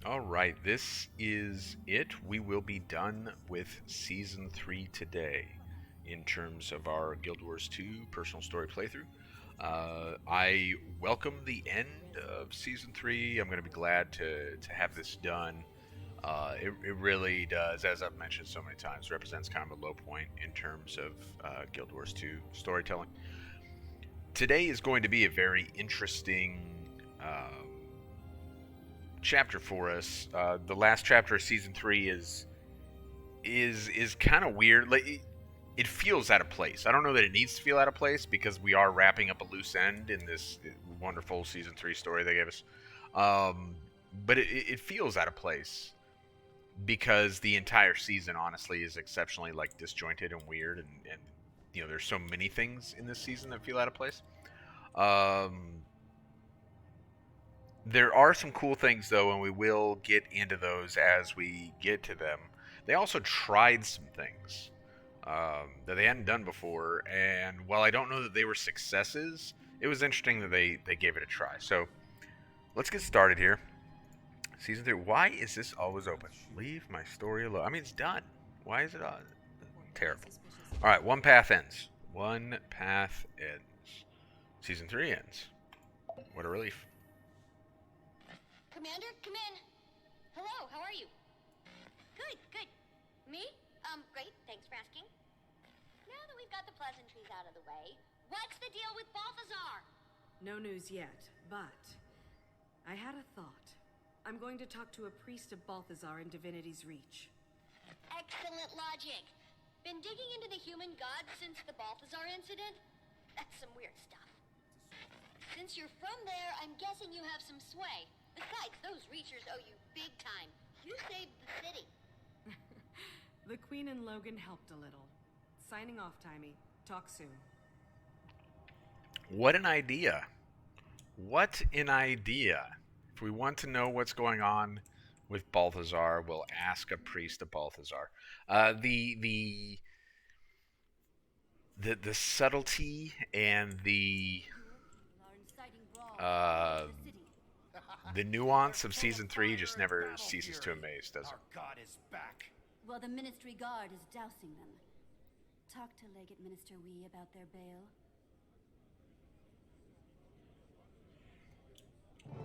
All right, this is it. We will be done with Season 3 today in terms of our Guild Wars 2 personal story playthrough. I welcome the end of Season 3. I'm going to be glad to have this done. It really does, as I've mentioned so many times, represents kind of a low point in terms of Guild Wars 2 storytelling. Today is going to be a very interesting chapter for us. The last chapter of season 3 is kind of weird. Like it feels out of place. I don't know that it needs to feel out of place because we are wrapping up a loose end in this wonderful season 3 story they gave us. Um, but it feels out of place because the entire season honestly is exceptionally like disjointed and weird and there's so many things in this season that feel out of place. Um, There are some cool things though, and we will get into those as we get to them. They also tried some things that they hadn't done before, and while I don't know that they were successes, it was interesting that they gave it a try. So let's get started here. Season 3. Why is this always open? Leave my story alone. I mean, it's done. Why is it terrible? All right, one path ends. One path ends. Season 3 ends. What a relief. Commander, come in. Hello, how are you? Good, good. Me? Great, thanks for asking. Now that we've got the pleasantries out of the way, what's the deal with Balthazar? No news yet, but I had a thought. I'm going to talk to a priest of Balthazar in Divinity's Reach. Excellent logic. Been digging into the human gods since the Balthazar incident? That's some weird stuff. Since you're from there, I'm guessing you have some sway. Besides, those Reachers owe you big time. You saved the city. The Queen and Logan helped a little. Signing off, Timey. Talk soon. What an idea. What an idea. If we want to know what's going on with Balthazar, we'll ask a priest of Balthazar. The subtlety and uh, the nuance of season 3 just never ceases to amaze, does it? Our god is back. Well, the Ministry Guard is dousing them. Talk to Legate Minister Wee about their bail.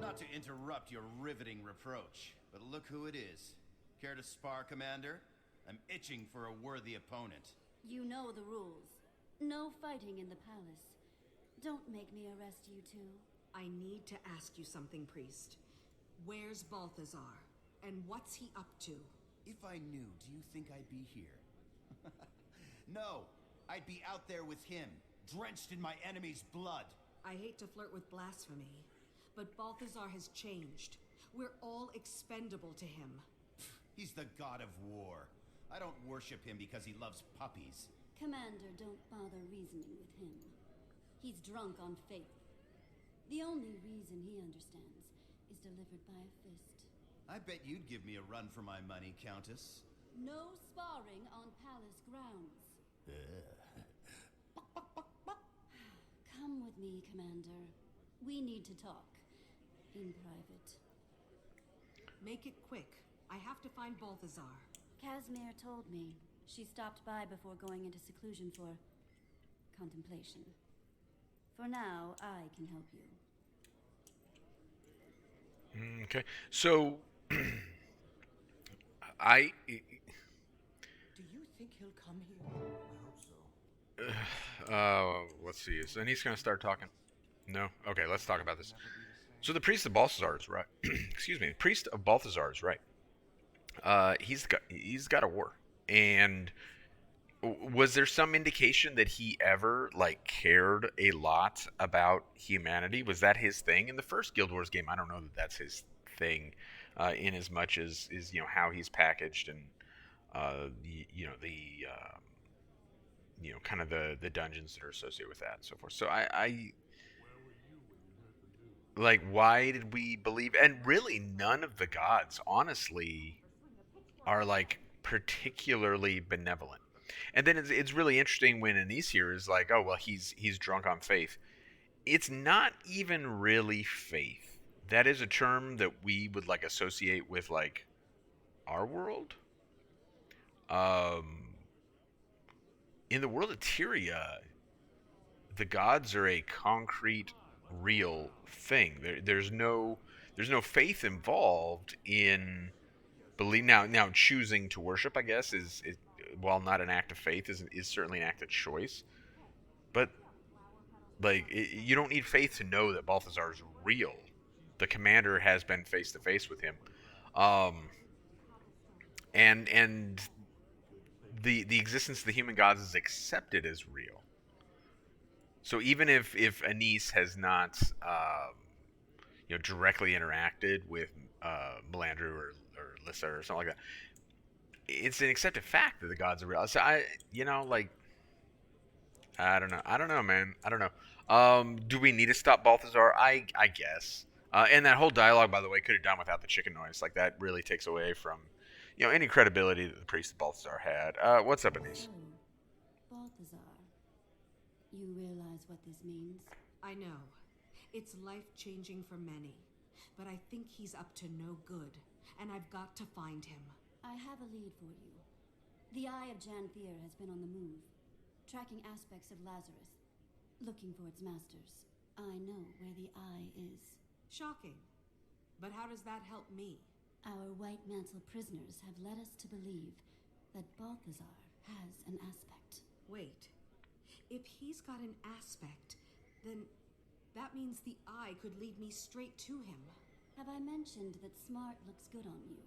Not to interrupt your riveting reproach, but look who it is. Care to spar, Commander? I'm itching for a worthy opponent. You know the rules. No fighting in the palace. Don't make me arrest you two. I need to ask you something, priest. Where's Balthazar? And what's he up to? If I knew, do you think I'd be here? No, I'd be out there with him, drenched in my enemy's blood. I hate to flirt with blasphemy, but Balthazar has changed. We're all expendable to him. He's the god of war. I don't worship him because he loves puppies. Commander, don't bother reasoning with him. He's drunk on faith. The only reason he understands is delivered by a fist. I bet you'd give me a run for my money, Countess. No sparring on palace grounds. Come with me, Commander. We need to talk. In private. Make it quick. I have to find Balthazar. Casimir told me. She stopped by before going into seclusion for contemplation. For now, I can help you. Okay. So I Do you think he'll come here? I hope so. let's see. And he's going to start talking. No. Okay, let's talk about this. So the priest of Balthazar is right. Excuse me. The priest of Balthazar is right. He's got a war. And was there some indication that he ever cared a lot about humanity? Was that his thing in the first Guild Wars game? I don't know that that's his thing, in as much as how he's packaged and kind of the dungeons that are associated with that and so forth. So I why did we believe? And really, none of the gods, honestly, are particularly benevolent. And then it's really interesting when Anise here is oh well, he's drunk on faith. It's not even really faith that is a term that we would like associate with like our world. Um, in the world of Tyria, the gods are a concrete, real thing. There's no faith involved in believe. Now choosing to worship, I guess, is while not an act of faith, is certainly an act of choice. But like you don't need faith to know that Balthazar is real. The commander has been face to face with him, um, and the existence of the human gods is accepted as real. So even if Anise has not directly interacted with Melandru or Lissa or something like that, it's an accepted fact that the gods are real. So like I don't know. I don't know, man. I don't know. Do we need to stop Balthazar? I guess. And that whole dialogue, by the way, could have done without the chicken noise. Like that really takes away from, any credibility that the priest of Balthazar had. What's up, Anise? Oh, Balthazar. You realize what this means? I know. It's life-changing for many. But I think he's up to no good. And I've got to find him. I have a lead for you. The Eye of Janvier has been on the move, tracking aspects of Lazarus, looking for its masters. I know where the Eye is. Shocking. But how does that help me? Our White Mantle prisoners have led us to believe that Balthazar has an aspect. Wait. If he's got an aspect, then that means the Eye could lead me straight to him. Have I mentioned that smart looks good on you?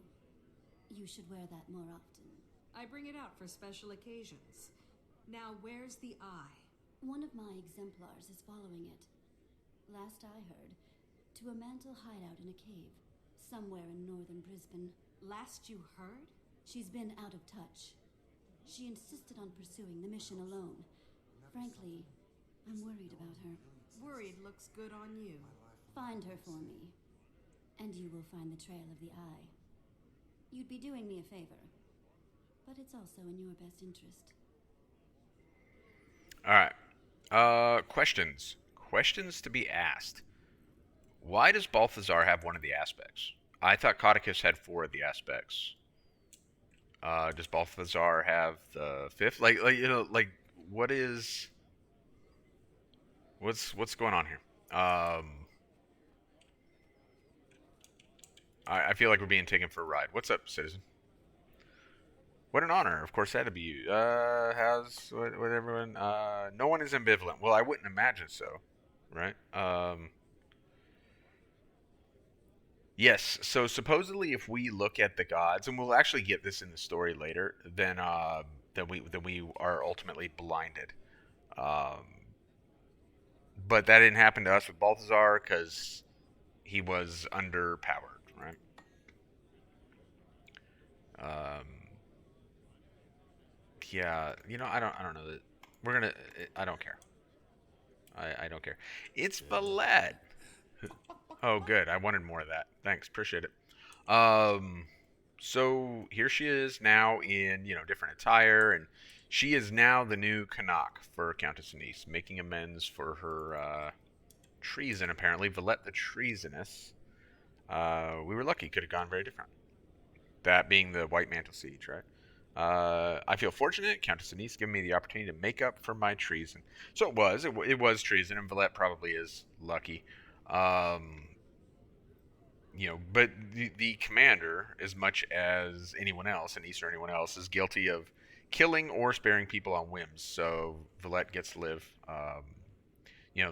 You should wear that more often. I bring it out for special occasions. Now, where's the Eye? One of my exemplars is following it. Last I heard, to a mantle hideout in a cave, somewhere in northern Brisbane. Last you heard? She's been out of touch. She insisted on pursuing the mission alone. Frankly, I'm worried about her. Worried looks good on you. Find her for me, and you will find the trail of the Eye. You'd be doing me a favor, but it's also in your best interest. All right. Questions. Questions to be asked. Why does Balthazar have one of the aspects? I thought Codicus had 4 of the aspects. Does Balthazar have the 5th? What's going on here? I feel like we're being taken for a ride. What's up, citizen? What an honor. Of course, that'd be you. How's what everyone? No one is ambivalent. Well, I wouldn't imagine so, right? Yes. So supposedly, if we look at the gods, and we'll actually get this in the story later, then we are ultimately blinded. Um, but that didn't happen to us with Balthazar because he was underpowered, right? Um, yeah, I don't know that we're gonna. I don't care. I don't care. It's Valette. Oh, good. I wanted more of that. Thanks. Appreciate it. So here she is now in, different attire, and she is now the new Canuck for Countess Anise, making amends for her treason, apparently. Valette the treasonous. We were lucky. Could have gone very different. That being the White Mantle Siege, right? I feel fortunate. Countess Anise giving me the opportunity to make up for my treason. So it was treason, and Valette probably is lucky. But the commander, as much as anyone else, Anise or anyone else, is guilty of killing or sparing people on whims. So Valette gets to live,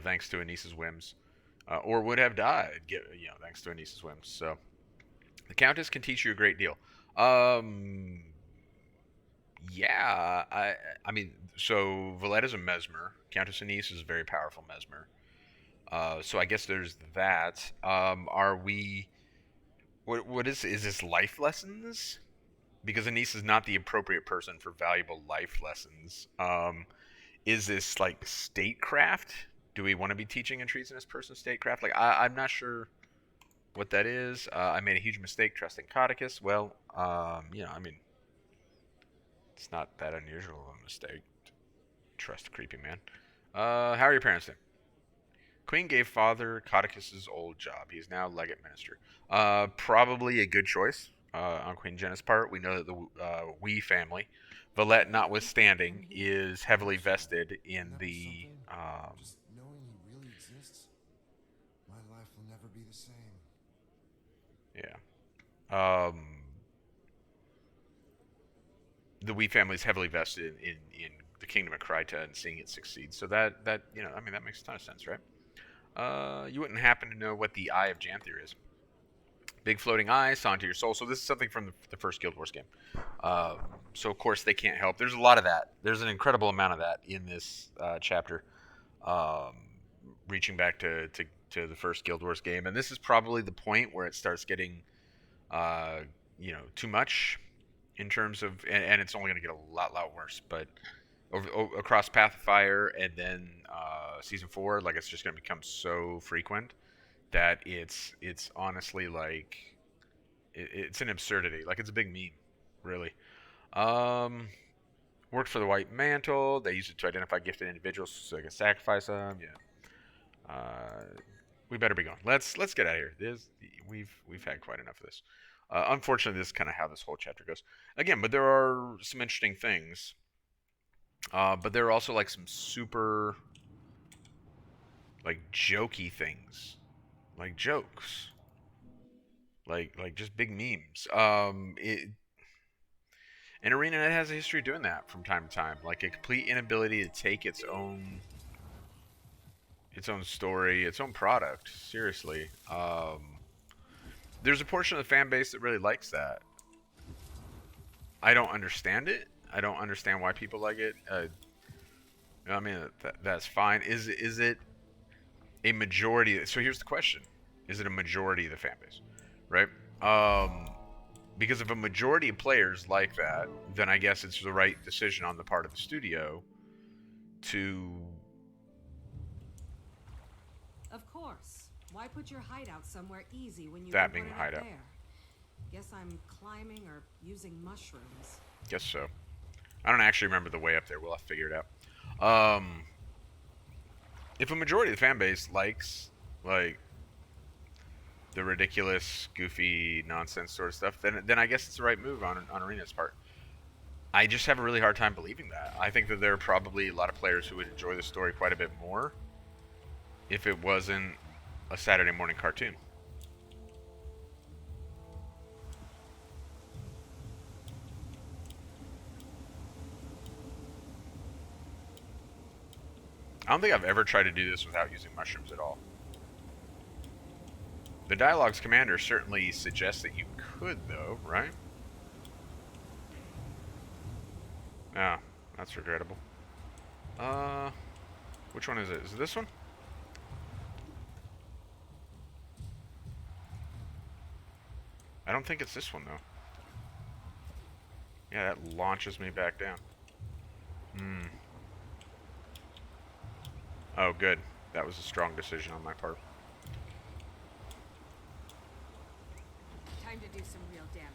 thanks to Anise's whims, or would have died, thanks to Anise's whims. So the Countess can teach you a great deal. Yeah, I mean, so Valette is a mesmer. Countess Anise is a very powerful mesmer. So I guess there's that. Are we? What is this life lessons? Because Anise is not the appropriate person for valuable life lessons. Is this like statecraft? Do we want to be teaching a treasonous person statecraft? Like I'm not sure what that is. I made a huge mistake trusting Codicus. Well, I mean, it's not that unusual of a mistake. Trust a creepy man. How are your parents doing? Queen gave Father Codicus's old job. He is now legate minister. Probably a good choice on Queen Jenna's part. We know that the Wee family, Valette notwithstanding, is heavily vested in Never the. something? Just knowing he really exists, my life will never be the same. Yeah. The Wee family is heavily vested in the kingdom of Kryta and seeing it succeed. So that I mean that makes a ton of sense, right? You wouldn't happen to know what the Eye of Janthier is. Big floating eye, saw into your soul. So this is something from the first Guild Wars game. So of course they can't help. There's a lot of that. There's an incredible amount of that in this chapter, um, reaching back to the first Guild Wars game. And this is probably the point where it starts getting, too much in terms of, and it's only going to get a lot worse. But across Path of Fire and then season 4, like it's just going to become so frequent that it's honestly like it's an absurdity. Like it's a big meme, really. Um, Worked for the White Mantle. They use it to identify gifted individuals so they can sacrifice them. Yeah. We better be going. Let's get out of here. We've had quite enough of this. Unfortunately, this is kind of how this whole chapter goes. Again, but there are some interesting things. But there are also like some super like jokey things, like jokes, like just big memes. And ArenaNet has a history of doing that from time to time, like a complete inability to take its own story, its own product seriously. There's a portion of the fan base that really likes that. I don't understand it. I don't understand why people like it. I mean, that's fine. Is it a majority? So here's the question: is it a majority of the fan base, right? Because if a majority of players like that, then I guess it's the right decision on the part of the studio to. Of course. Why put your hideout somewhere easy when you That can being put the it up hideout. there? Guess I'm climbing or using mushrooms. Guess so. I don't actually remember the way up there. We'll have to figure it out. If a majority of the fan base likes like the ridiculous, goofy, nonsense sort of stuff, then I guess it's the right move on Arena's part. I just have a really hard time believing that. I think that there are probably a lot of players who would enjoy the story quite a bit more if it wasn't a Saturday morning cartoon. I don't think I've ever tried to do this without using mushrooms at all. The Dialogue's commander certainly suggests that you could, though, right? Ah, that's regrettable. Which one is it? Is it this one? I don't think it's this one, though. Yeah, that launches me back down. Oh, good. That was a strong decision on my part. Time to do some real damage.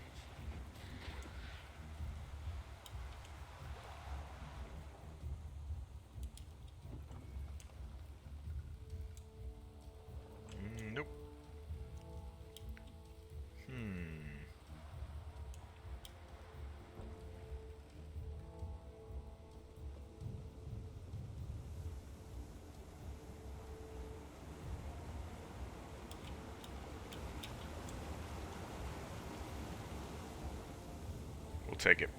Nope. We'll take it.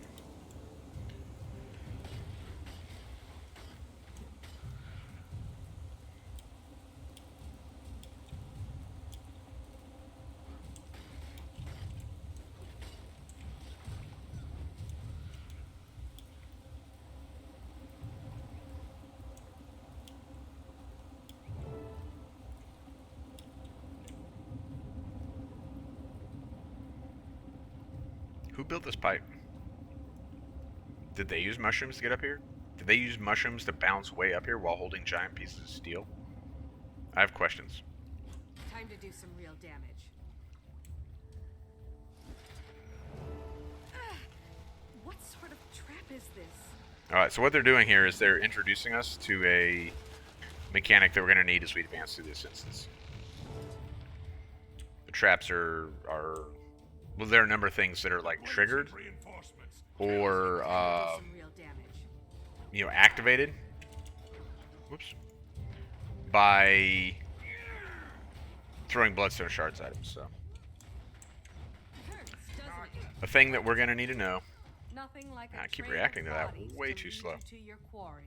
Who built this pipe? Did they use mushrooms to get up here? Did they use mushrooms to bounce way up here while holding giant pieces of steel? I have questions. Time to do some real damage. What sort of trap is this? Alright, so what they're doing here is they're introducing us to a mechanic that we're going to need as we advance through this instance. The traps are well, there are a number of things that are like triggered or Some real damage. you know, activated. Whoops. By throwing bloodstone shards at him. So Hurts, doesn't it? a thing that we're going to need to know. Nothing like a I keep train of reacting to that bodies way to too lead slow. you to your quarry.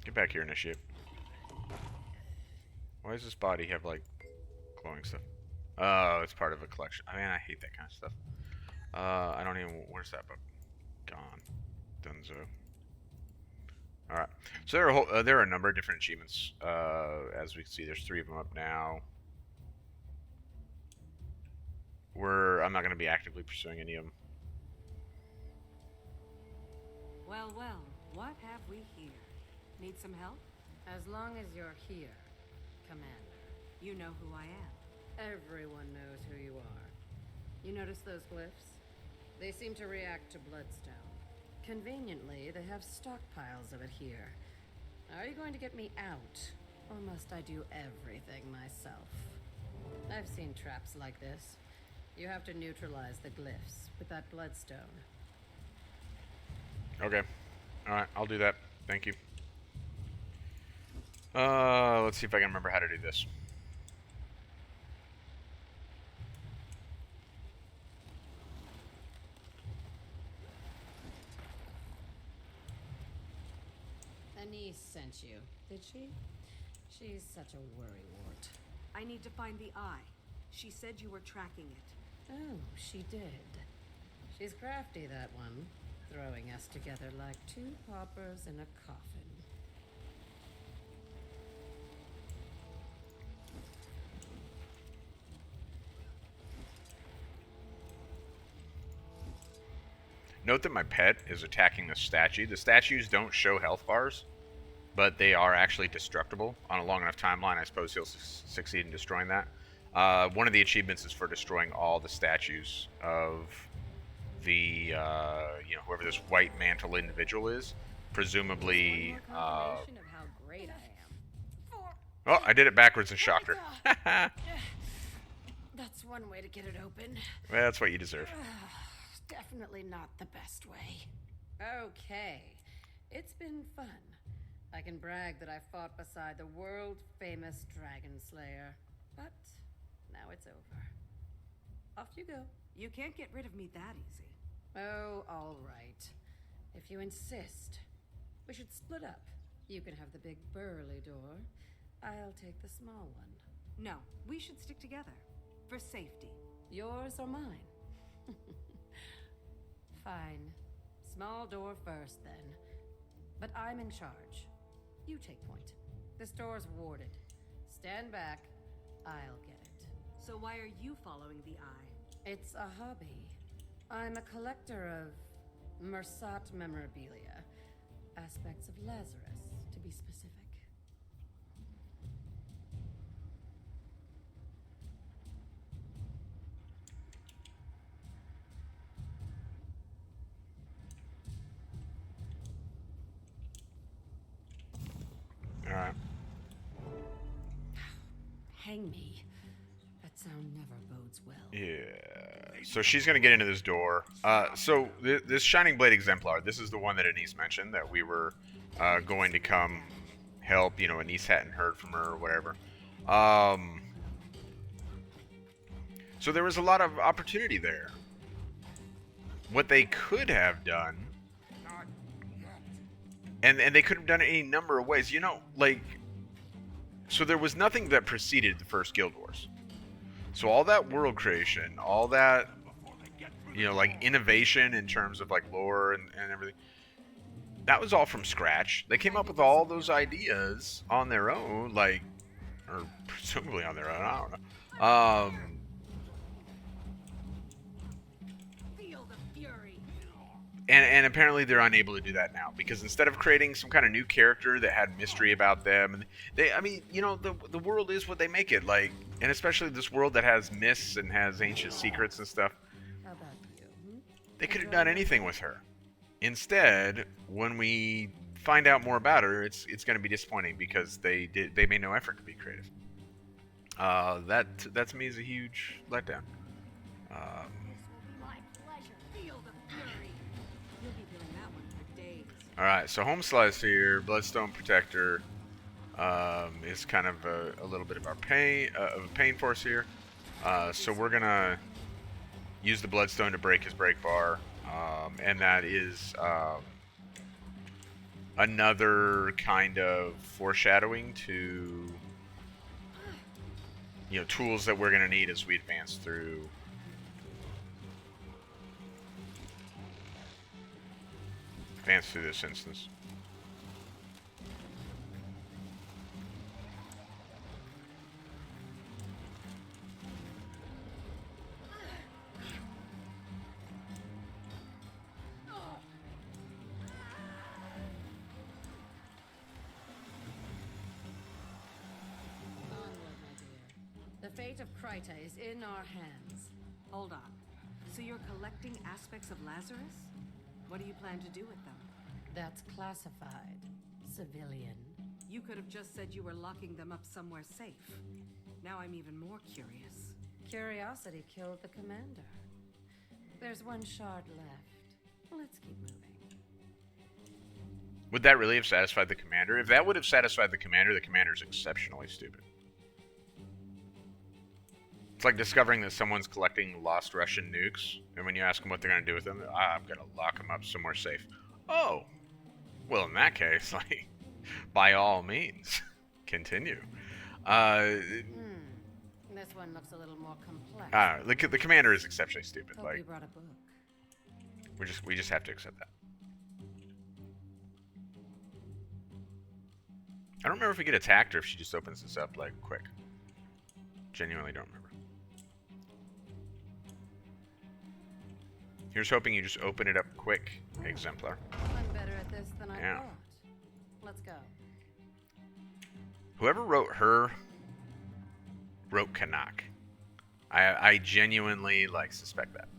Get back here, Initiate. Why does this body have like glowing stuff? Oh, it's part of a collection. I mean, I hate that kind of stuff. I don't even. Where's that book? Gone. Dunzo. All right. So there are a number of different achievements. As we can see, there's 3 of them up now. I'm not going to be actively pursuing any of them. Well, well, what have we here? Need some help? As long as you're here, Commander. You know who I am. Everyone knows who you are. You notice those glyphs? They seem to react to bloodstone. Conveniently, they have stockpiles of it here. Are you going to get me out, or must I do everything myself? I've seen traps like this. You have to neutralize the glyphs with that bloodstone. Okay. Alright, I'll do that. Thank you. Let's see if I can remember how to do this. Anise sent you, did she? She's such a worrywart. I need to find the eye. She said you were tracking it. Oh, she did. She's crafty, that one. Throwing us together like 2 paupers in a coffin. Note that my pet is attacking the statue. The statues don't show health bars, but they are actually destructible. On a long enough timeline, I suppose he'll succeed in destroying that. One of the achievements is for destroying all the statues of the, whoever this white mantle individual is. Presumably, One more confirmation of how great I am. oh, I did it backwards and shocked her. That's one way to get it open. Well, that's what you deserve. Definitely not the best way. Okay, it's been fun. I can brag that I fought beside the world-famous Dragon Slayer. But now it's over. Off you go. You can't get rid of me that easy. Oh, all right. If you insist. We should split up. You can have the big burly door. I'll take the small one. No, we should stick together. For safety. Yours or mine? Fine. Small door first, then. But I'm in charge. You take point. This door's warded. Stand back. I'll get it. So why are you following the eye? It's a hobby. I'm a collector of Mersat memorabilia. Aspects of Lazarus, to be specific. Alright. Hang me. That sound never bodes well. Yeah. So she's going to get into this door. So this Shining Blade Exemplar, this is the one that Anise mentioned that we were going to come help. You know, Anise hadn't heard from her or whatever. So there was a lot of opportunity there. What they could have done, and they could have done it any number of ways. You know, like, so there was nothing that preceded the first Guild Wars. So all that world creation, all that, you know, like innovation in terms of like lore and everything, that was all from scratch. They came up with all those ideas on their own, like, or presumably on their own, I don't know. Feel the fury. And apparently they're unable to do that now because instead of creating some kind of new character that had mystery about them, and I mean, you know, the world is what they make it, like, and especially this world that has myths and has ancient secrets and stuff. How about you? They could have done anything with her. Instead, when we find out more about her, it's going to be disappointing because they made no effort to be creative. That to me is a huge letdown. My pleasure. Feel the fury. You'll be feeling that one for days. All right, so Home Slice here, Bloodstone Protector, is kind of a little bit of our pain force here. So we're gonna use the Bloodstone to break his break bar, and that is another kind of foreshadowing to tools that we're gonna need as we advance through. This instance. The fate of Kryta is in our hands. Hold on. So you're collecting aspects of Lazarus? What do you plan to do with them? That's classified. Civilian. You could have just said you were locking them up somewhere safe. Now I'm even more curious. Curiosity killed the commander. There's one shard left. Let's keep moving. Would that really have satisfied the commander? If that would have satisfied the commander's exceptionally stupid. It's like discovering that someone's collecting lost Russian nukes, and when you ask them what they're going to do with them, I'm going to lock them up somewhere safe. Oh, well, in that case, like, by all means, continue. This one looks a little more complex. The commander is exceptionally stupid. Hope Like, you brought a book. we just have to accept that. I don't remember if we get attacked or if she just opens this up like quick. Genuinely don't remember. Here's hoping you just open it up quick, Exemplar. I'm better at this than I Yeah. thought. Let's go. Whoever wrote her wrote Canuck. I genuinely suspect that.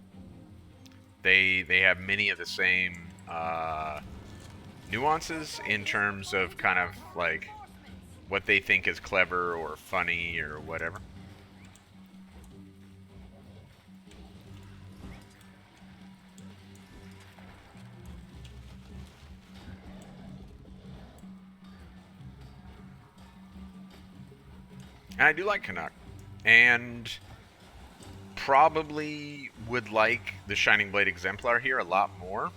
They have many of the same nuances in terms of kind of like what they think is clever or funny or whatever. And I do like Canuck. And probably would like the Shining Blade Exemplar here a lot more.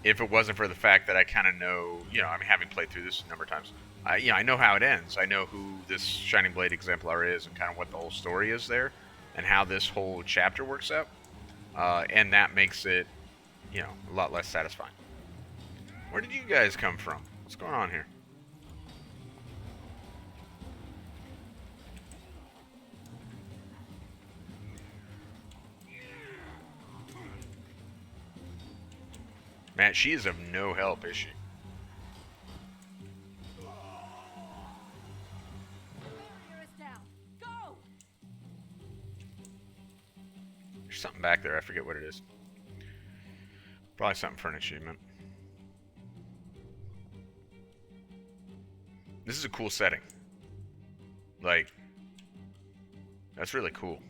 If it wasn't for the fact that I kind of know, having played through this a number of times, I know how it ends. I know who this Shining Blade Exemplar is and kind of what the whole story is there and how this whole chapter works out. And that makes it, a lot less satisfying. Where did you guys come from? What's going on here? Man, she is of no help, is she? There's something back there. I forget what it is. Probably something for an achievement. This is a cool setting. Like, that's really cool.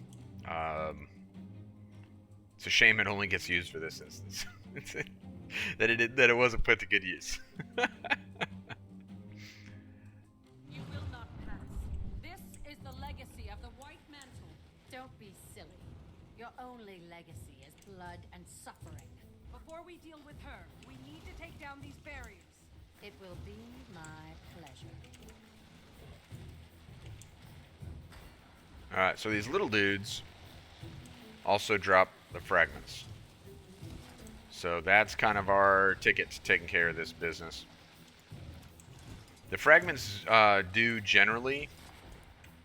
It's a shame it only gets used for this instance. that it wasn't put to good use. You will not pass. This is the legacy of the White Mantle. Don't be silly. Your only legacy is blood and suffering. Before we deal with her, we need to take down these barriers. It will be my pleasure. Alright, so these little dudes also drop the fragments. So that's kind of our ticket to taking care of this business. The fragments do generally,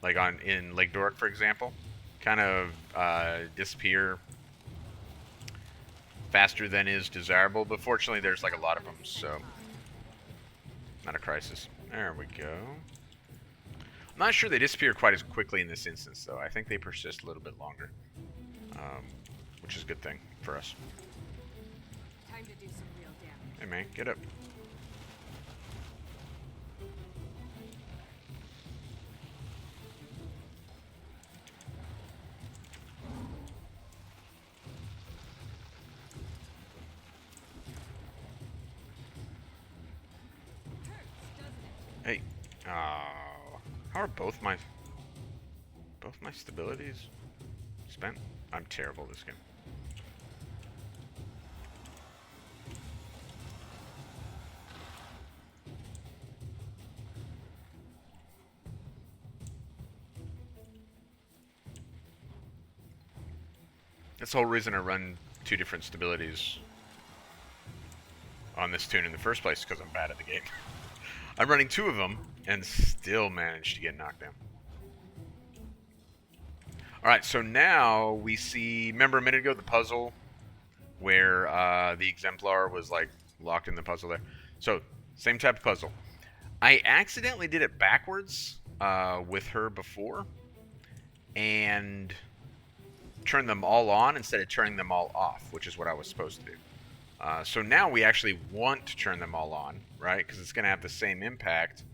like in Lake Dork, for example, kind of disappear faster than is desirable. But fortunately, there's like a lot of them, so not a crisis. There we go. I'm not sure they disappear quite as quickly in this instance, though. I think they persist a little bit longer, which is a good thing for us. Time to do some real damage. Hey, man, get up. Oh, how are both my stabilities spent? I'm terrible at this game. That's the whole reason I run 2 different stabilities on this tune in the first place, because I'm bad at the game. I'm running 2 of them and still managed to get knocked down. Alright, so now we see, remember a minute ago, the puzzle where the Exemplar was like locked in the puzzle there? So, same type of puzzle. I accidentally did it backwards with her before and turned them all on instead of turning them all off, which is what I was supposed to do. So now we actually want to turn them all on, right? Because it's going to have the same impact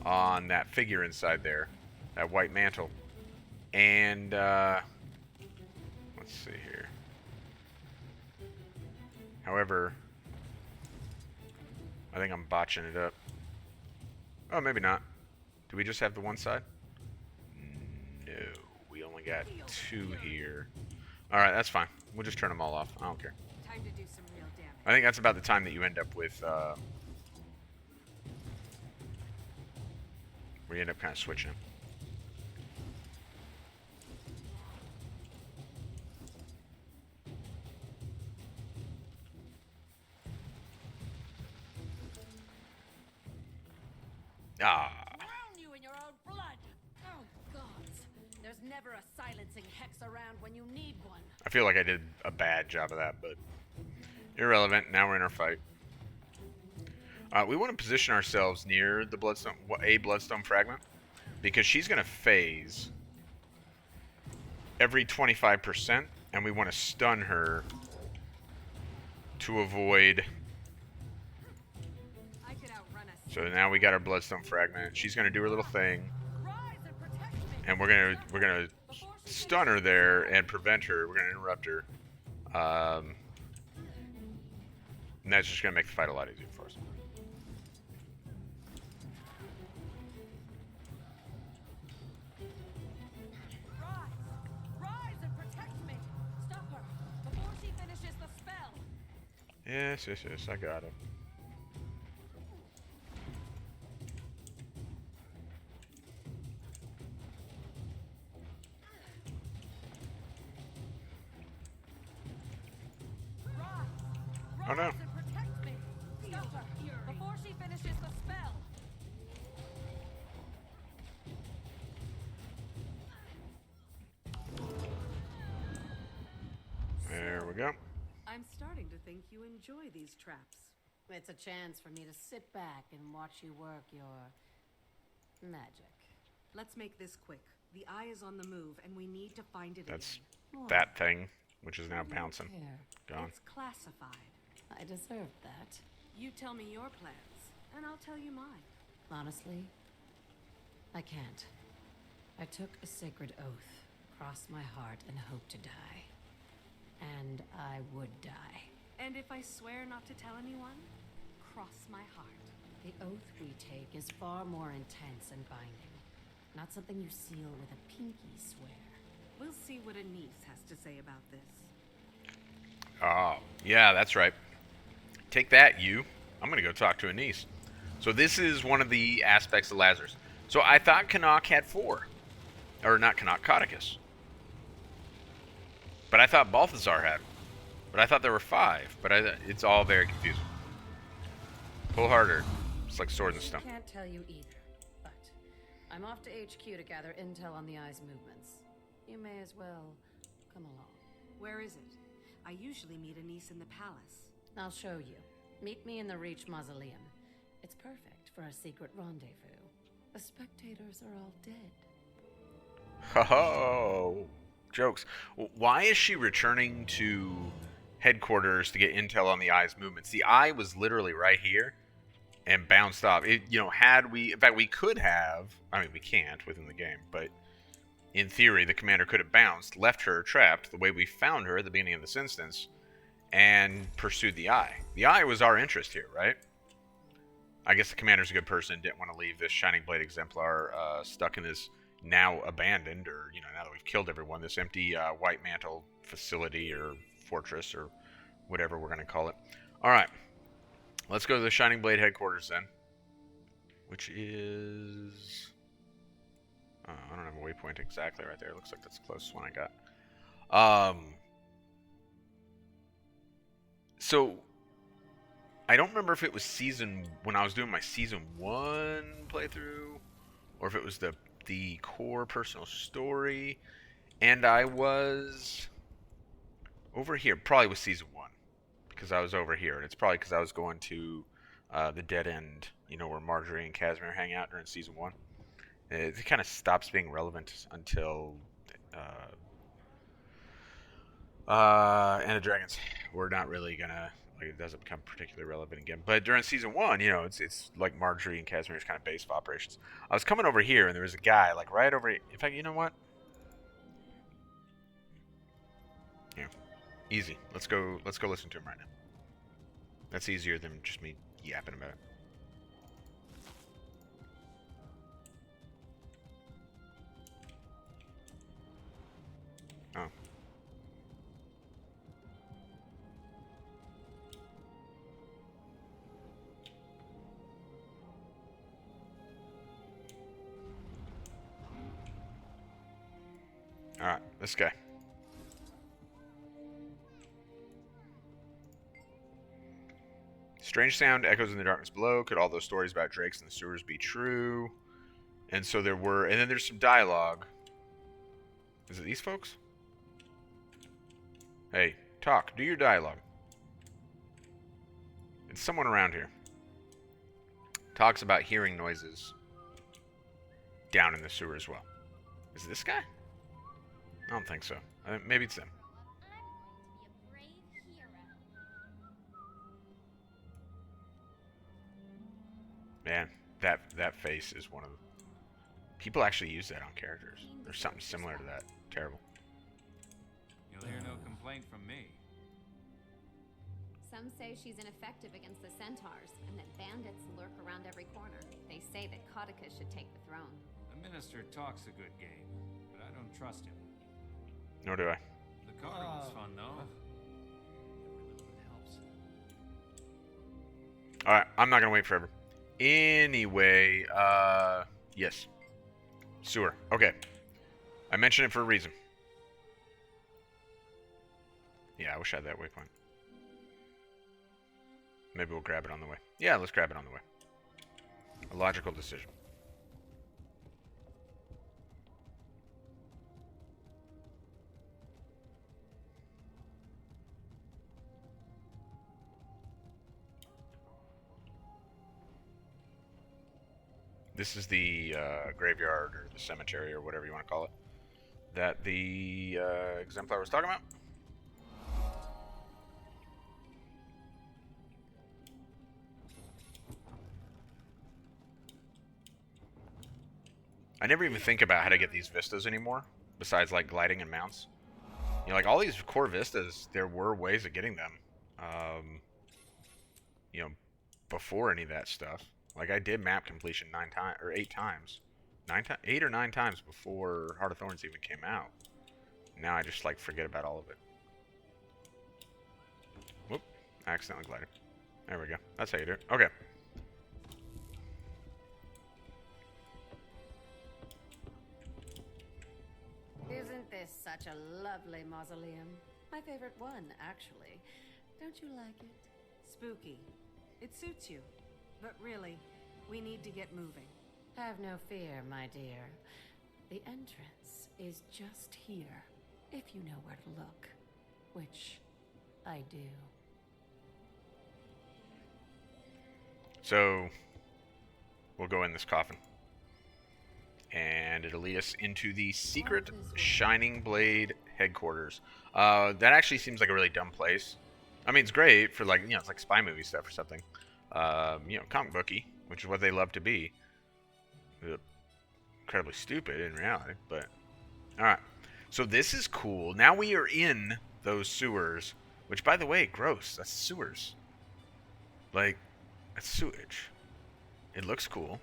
on that figure inside there, that white mantle. And, let's see here. However, I think I'm botching it up. Oh, maybe not. Do we just have the one side? No, we only got 2 here. Alright, that's fine. We'll just turn them all off. I don't care. Time to do some real damage. I think that's about the time that you end up with, where you end up kind of switching them. Ah. Drown you in your own blood! Oh, gods. There's never a silencing hex around when you need one. I feel like I did a bad job of that, but irrelevant. Now we're in our fight. We want to position ourselves near the bloodstone fragment, because she's going to phase every 25%, and we want to stun her to avoid. I could outrun us. So now we got our bloodstone fragment. She's going to do her little thing, Rise and protect me! and we're gonna stun her there and prevent her. We're gonna interrupt her, and that's just gonna make the fight a lot easier for us. Rise and protect me! Stop her before she finishes the spell! Yes, I got it. Oh no. Rise and protect me! Stop her before she finishes the spell! There we go. I'm starting to think you enjoy these traps. It's a chance for me to sit back and watch you work your magic. Let's make this quick. The eye is on the move, and we need to find it That's again. that thing, which is now bouncing. Here, Gone. It's classified. I deserved that. You tell me your plans, and I'll tell you mine. Honestly, I can't. I took a sacred oath, crossed my heart, and hoped to die. And I would die. And if I swear not to tell anyone, cross my heart. The oath we take is far more intense and binding. Not something you seal with a pinky swear. We'll see what a niece has to say about this. Oh, yeah, that's right. Take that, you. I'm gonna go talk to Anise. So this is one of the aspects of Lazarus. So I thought Canuck had 4. Or not Canuck, Codicus. But I thought Balthazar had. But I thought there were 5. But it's all very confusing. Pull harder. It's like sword and stone. Can't tell you either, but I'm off to HQ to gather intel on the eye's movements. You may as well come along. Where is it? I usually meet a niece in the palace. I'll show you. Meet me in the Reach Mausoleum. It's perfect for a secret rendezvous. The spectators are all dead. Ho-ho! Jokes. Why is she returning to headquarters to get intel on the eye's movements? The eye was literally right here and bounced off. It, had we... In fact, we could have... I mean, we can't within the game, but in theory, the commander could have bounced, left her trapped the way we found her at the beginning of this instance, and pursued the eye. The eye was our interest here, right? I guess the commander's a good person. Didn't want to leave this Shining Blade Exemplar stuck in this now abandoned, or now that we've killed everyone, this empty White Mantle facility or fortress or whatever we're gonna call it. All right, let's go to the Shining Blade headquarters then, which is I don't have a waypoint exactly right there. Looks like that's the closest one I got. So I don't remember if it was when I was doing my season 1 playthrough, or if it was the core personal story, and I was over here. Probably was season 1, because I was over here, and it's probably because I was going to the dead end, where Marjorie and Casimir hang out during season 1. It kind of stops being relevant until End of Dragons. We're not really gonna, it doesn't become particularly relevant again. But during season 1, it's like Marjorie and Casimir's kind of base of operations. I was coming over here, and there was a guy like right over. In fact, you know what? Yeah, easy. Let's go listen to him right now. That's easier than just me yapping about it. Oh. Alright, this guy. Strange sound echoes in the darkness below. Could all those stories about drakes in the sewers be true? And so there were, and then there's some dialogue. Is it these folks? Hey, talk. Do your dialogue. It's someone around here. Talks about hearing noises down in the sewer as well. Is it this guy? I don't think so. Maybe it's him. Man, that face is one of the... People actually use that on characters. There's something similar to that. Terrible. You'll hear no complaint from me. Some say she's ineffective against the centaurs, and that bandits lurk around every corner. They say that Caudicus should take the throne. The minister talks a good game, but I don't trust him. Nor do I. The carnival's fun, though. It helps. Alright, I'm not gonna wait forever. Anyway, yes. Sewer. Okay. I mentioned it for a reason. Yeah, I wish I had that waypoint. Maybe we'll grab it on the way. Yeah, let's grab it on the way. A logical decision. This is the graveyard or the cemetery or whatever you want to call it that the exemplar was talking about. I never even think about how to get these vistas anymore, besides like gliding and mounts. Like all these core vistas, there were ways of getting them. Before any of that stuff. Like I did map completion 9 times or 8 times, 8 or 9 times before Heart of Thorns even came out. Now I just like forget about all of it. Whoop! I accidentally glided. There we go. That's how you do it. Okay. Isn't this such a lovely mausoleum? My favorite one, actually. Don't you like it? Spooky. It suits you. But really, we need to get moving. Have no fear, my dear. The entrance is just here, if you know where to look. Which I do. So, we'll go in this coffin. And it'll lead us into the secret Shining Blade headquarters. That actually seems like a really dumb place. I mean, it's great for like, it's like spy movie stuff or something. Comic booky, which is what they love to be. Incredibly stupid in reality, but... Alright. So this is cool. Now we are in those sewers. Which, by the way, gross. That's sewers. Like, that's sewage. It looks cool.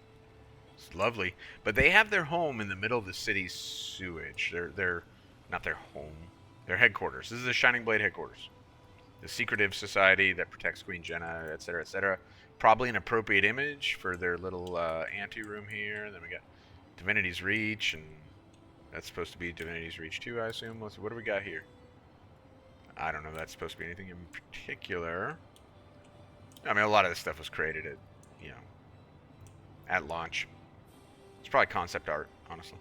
It's lovely. But they have their home in the middle of the city's sewage. They're not their home. Their headquarters. This is the Shining Blade headquarters. The secretive society that protects Queen Jenna, etc., etc. Probably an appropriate image for their little anteroom here. And then we got Divinity's Reach, and that's supposed to be Divinity's Reach too, I assume. Let's see, what do we got here? I don't know if that's supposed to be anything in particular. I mean, a lot of this stuff was created at, you know, at launch. It's probably concept art, honestly.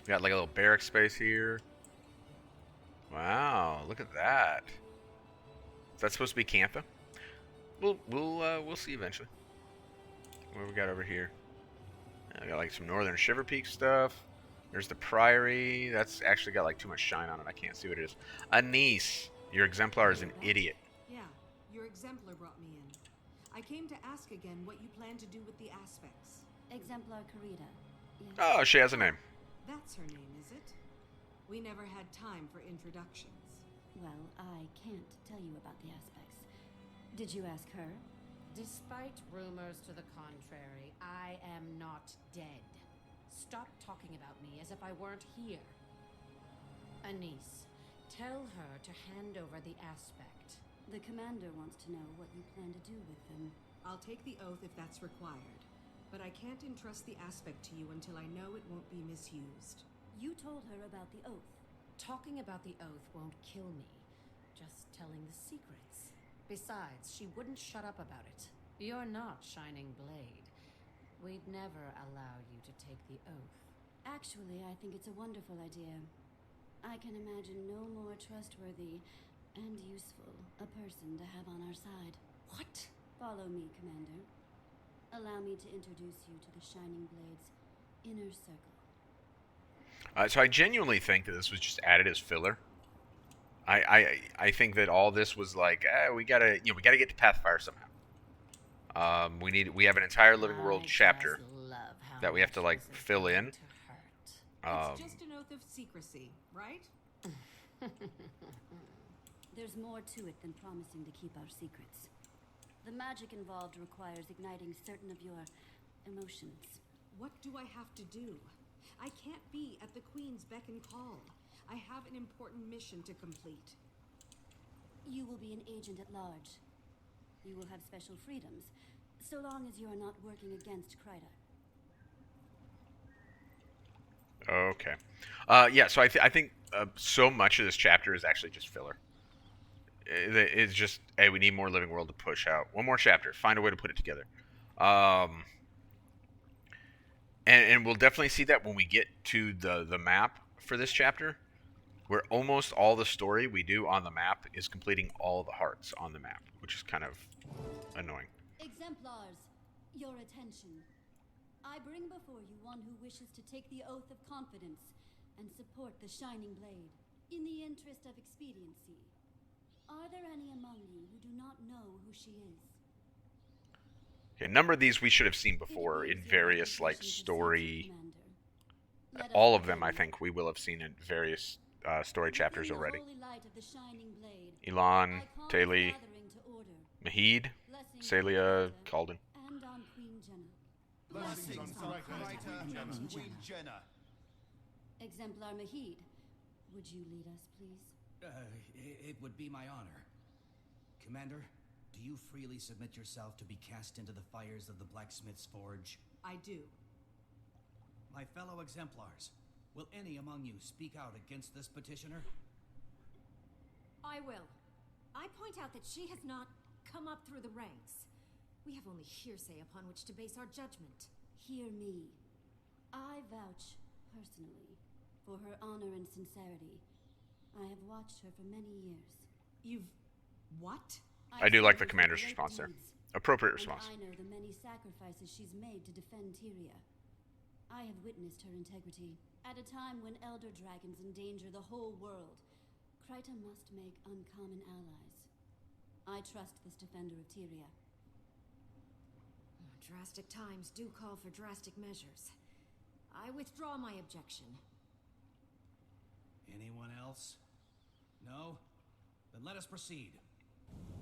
We got like a little barrack space here. Wow, look at that. Is that supposed to be Cantha? We'll see eventually. What do we got over here? I got like some Northern Shiver Peak stuff. There's the Priory. That's actually got like too much shine on it. I can't see what it is. Anise, your exemplar is an idiot. Yeah, your exemplar brought me in. I came to ask again what you plan to do with the aspects. Exemplar Carita. Yes. Oh, she has a name. That's her name, is it? We never had time for introductions. Well, I can't tell you about the aspects. Did you ask her? Despite rumors to the contrary, I am not dead. Stop talking about me as if I weren't here. Anise, tell her to hand over the aspect. The commander wants to know what you plan to do with them. I'll take the oath if that's required, but I can't entrust the aspect to you until I know it won't be misused. You told her about the oath. Talking about the oath won't kill me. Just telling the secrets. Besides, she wouldn't shut up about it. You're not Shining Blade. We'd never allow you to take the oath. Actually, I think it's a wonderful idea. I can imagine no more trustworthy and useful a person to have on our side. What? Follow me, Commander. Allow me to introduce you to the Shining Blade's inner circle. So I genuinely think that this was just added as filler. I think that all this was like, we gotta get to Pathfire somehow. We have an entire Living World chapter that we have to like fill in. It's just an oath of secrecy, right? There's more to it than promising to keep our secrets. The magic involved requires igniting certain of your emotions. What do I have to do? I can't be at the Queen's beck and call. I have an important mission to complete. You will be an agent at large. You will have special freedoms, so long as you are not working against Kryta. Okay. Yeah, so I think so much of this chapter is actually just filler. It's just, hey, we need more Living World to push out. One more chapter. Find a way to put it together. And we'll definitely see that when we get to the map for this chapter, where almost all the story we do on the map is completing all the hearts on the map, which is kind of annoying. Exemplars, your attention. I bring before you one who wishes to take the oath of confidence and support the Shining Blade in the interest of expediency. Are there any among you who do not know who she is? Okay, a number of these we should have seen before in various like story. All of them, I think, we will have seen in various story chapters already. Elon, Taeli, Mahid, Celia, Calden. And on Queen Jenna. Blessings on Kryta and Queen Jenna. Exemplar Mahid, would you lead us, please? It would be my honor. Commander, do you freely submit yourself to be cast into the fires of the blacksmith's forge? I do. My fellow exemplars, will any among you speak out against this petitioner? I will. I point out that she has not come up through the ranks. We have only hearsay upon which to base our judgment. Hear me. I vouch personally for her honor and sincerity. I have watched her for many years. You've... what? I do like the commander's response there. Appropriate response. I know the many sacrifices she's made to defend Tyria. I have witnessed her integrity. At a time when elder dragons endanger the whole world, Kryta must make uncommon allies. I trust this defender of Tyria. Drastic times do call for drastic measures. I withdraw my objection. Anyone else? No? Then let us proceed.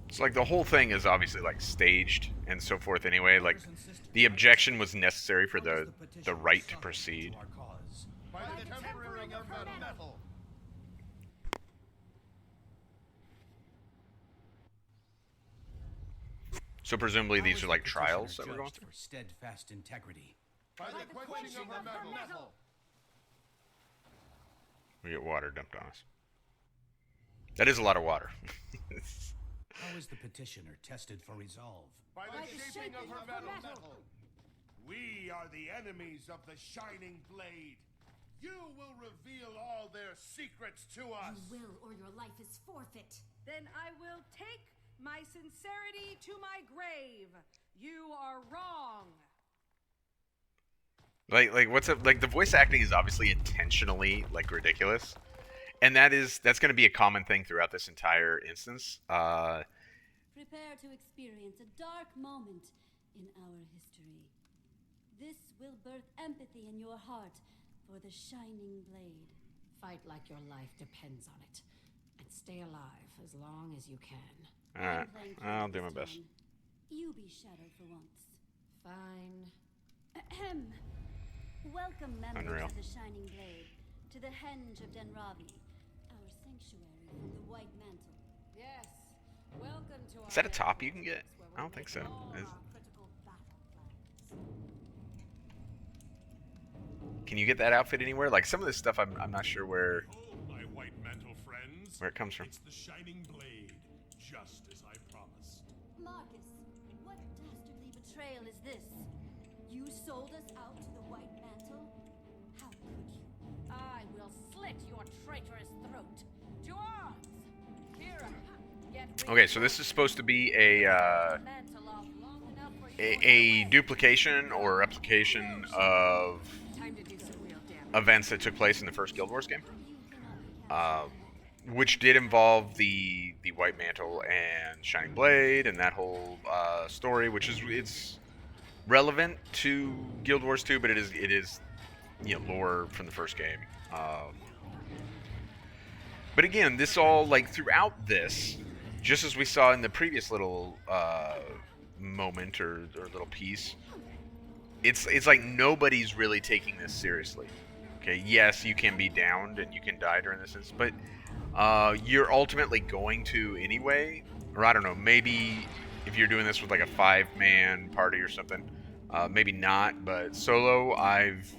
It's like the whole thing is obviously like staged and so forth anyway. Like the objection was necessary for the right to proceed. By the tempering of her metal. So presumably these are like trials that we're going through. For steadfast integrity. By the quenching of the metal. We get water dumped on us. That is a lot of water. How is the petitioner tested for resolve? By the shaping of her metal. We are the enemies of the Shining Blade. You will reveal all their secrets to us. You will, or your life is forfeit. Then I will take my sincerity to my grave. You are wrong. Like what's up? Like the voice acting is obviously intentionally like ridiculous, and that's going to be a common thing throughout this entire instance. Prepare to experience a dark moment in our history. This will birth empathy in your heart for the Shining Blade. Fight like your life depends on it, and stay alive as long as you can. All right, I'll do my best. You be Shadow for once. Fine. Ahem. Welcome, members Unreal. of the Shining Blade, to the Henge of Denravi, our sanctuary from the White Mantle. Yes. Welcome to Is that a top you can get? I don't think so. Critical battle plans. Can you get that outfit anywhere? Like some of this stuff, I'm not sure where Behold, my white mantle friends. it comes from. It's the Shining Blade, just as I promised. Marcus, what dastardly betrayal is this? You sold us out to the White Mantle? How could you? I will slit your traitorous throat. To arms! Kira, get Okay, so this is supposed to be a duplication or replication of Time to do some real damage. events that took place in the first Guild Wars game, which did involve the White Mantle and Shining Blade and that whole story, which is it's relevant to Guild Wars 2, but it is lore from the first game. But again, this all like throughout this, just as we saw in the previous little moment or little piece, it's like nobody's really taking this seriously. Okay, yes, you can be downed and you can die during this instance, but you're ultimately going to anyway. Or I don't know, maybe if you're doing this with like a 5-man party or something, maybe not. But solo, I've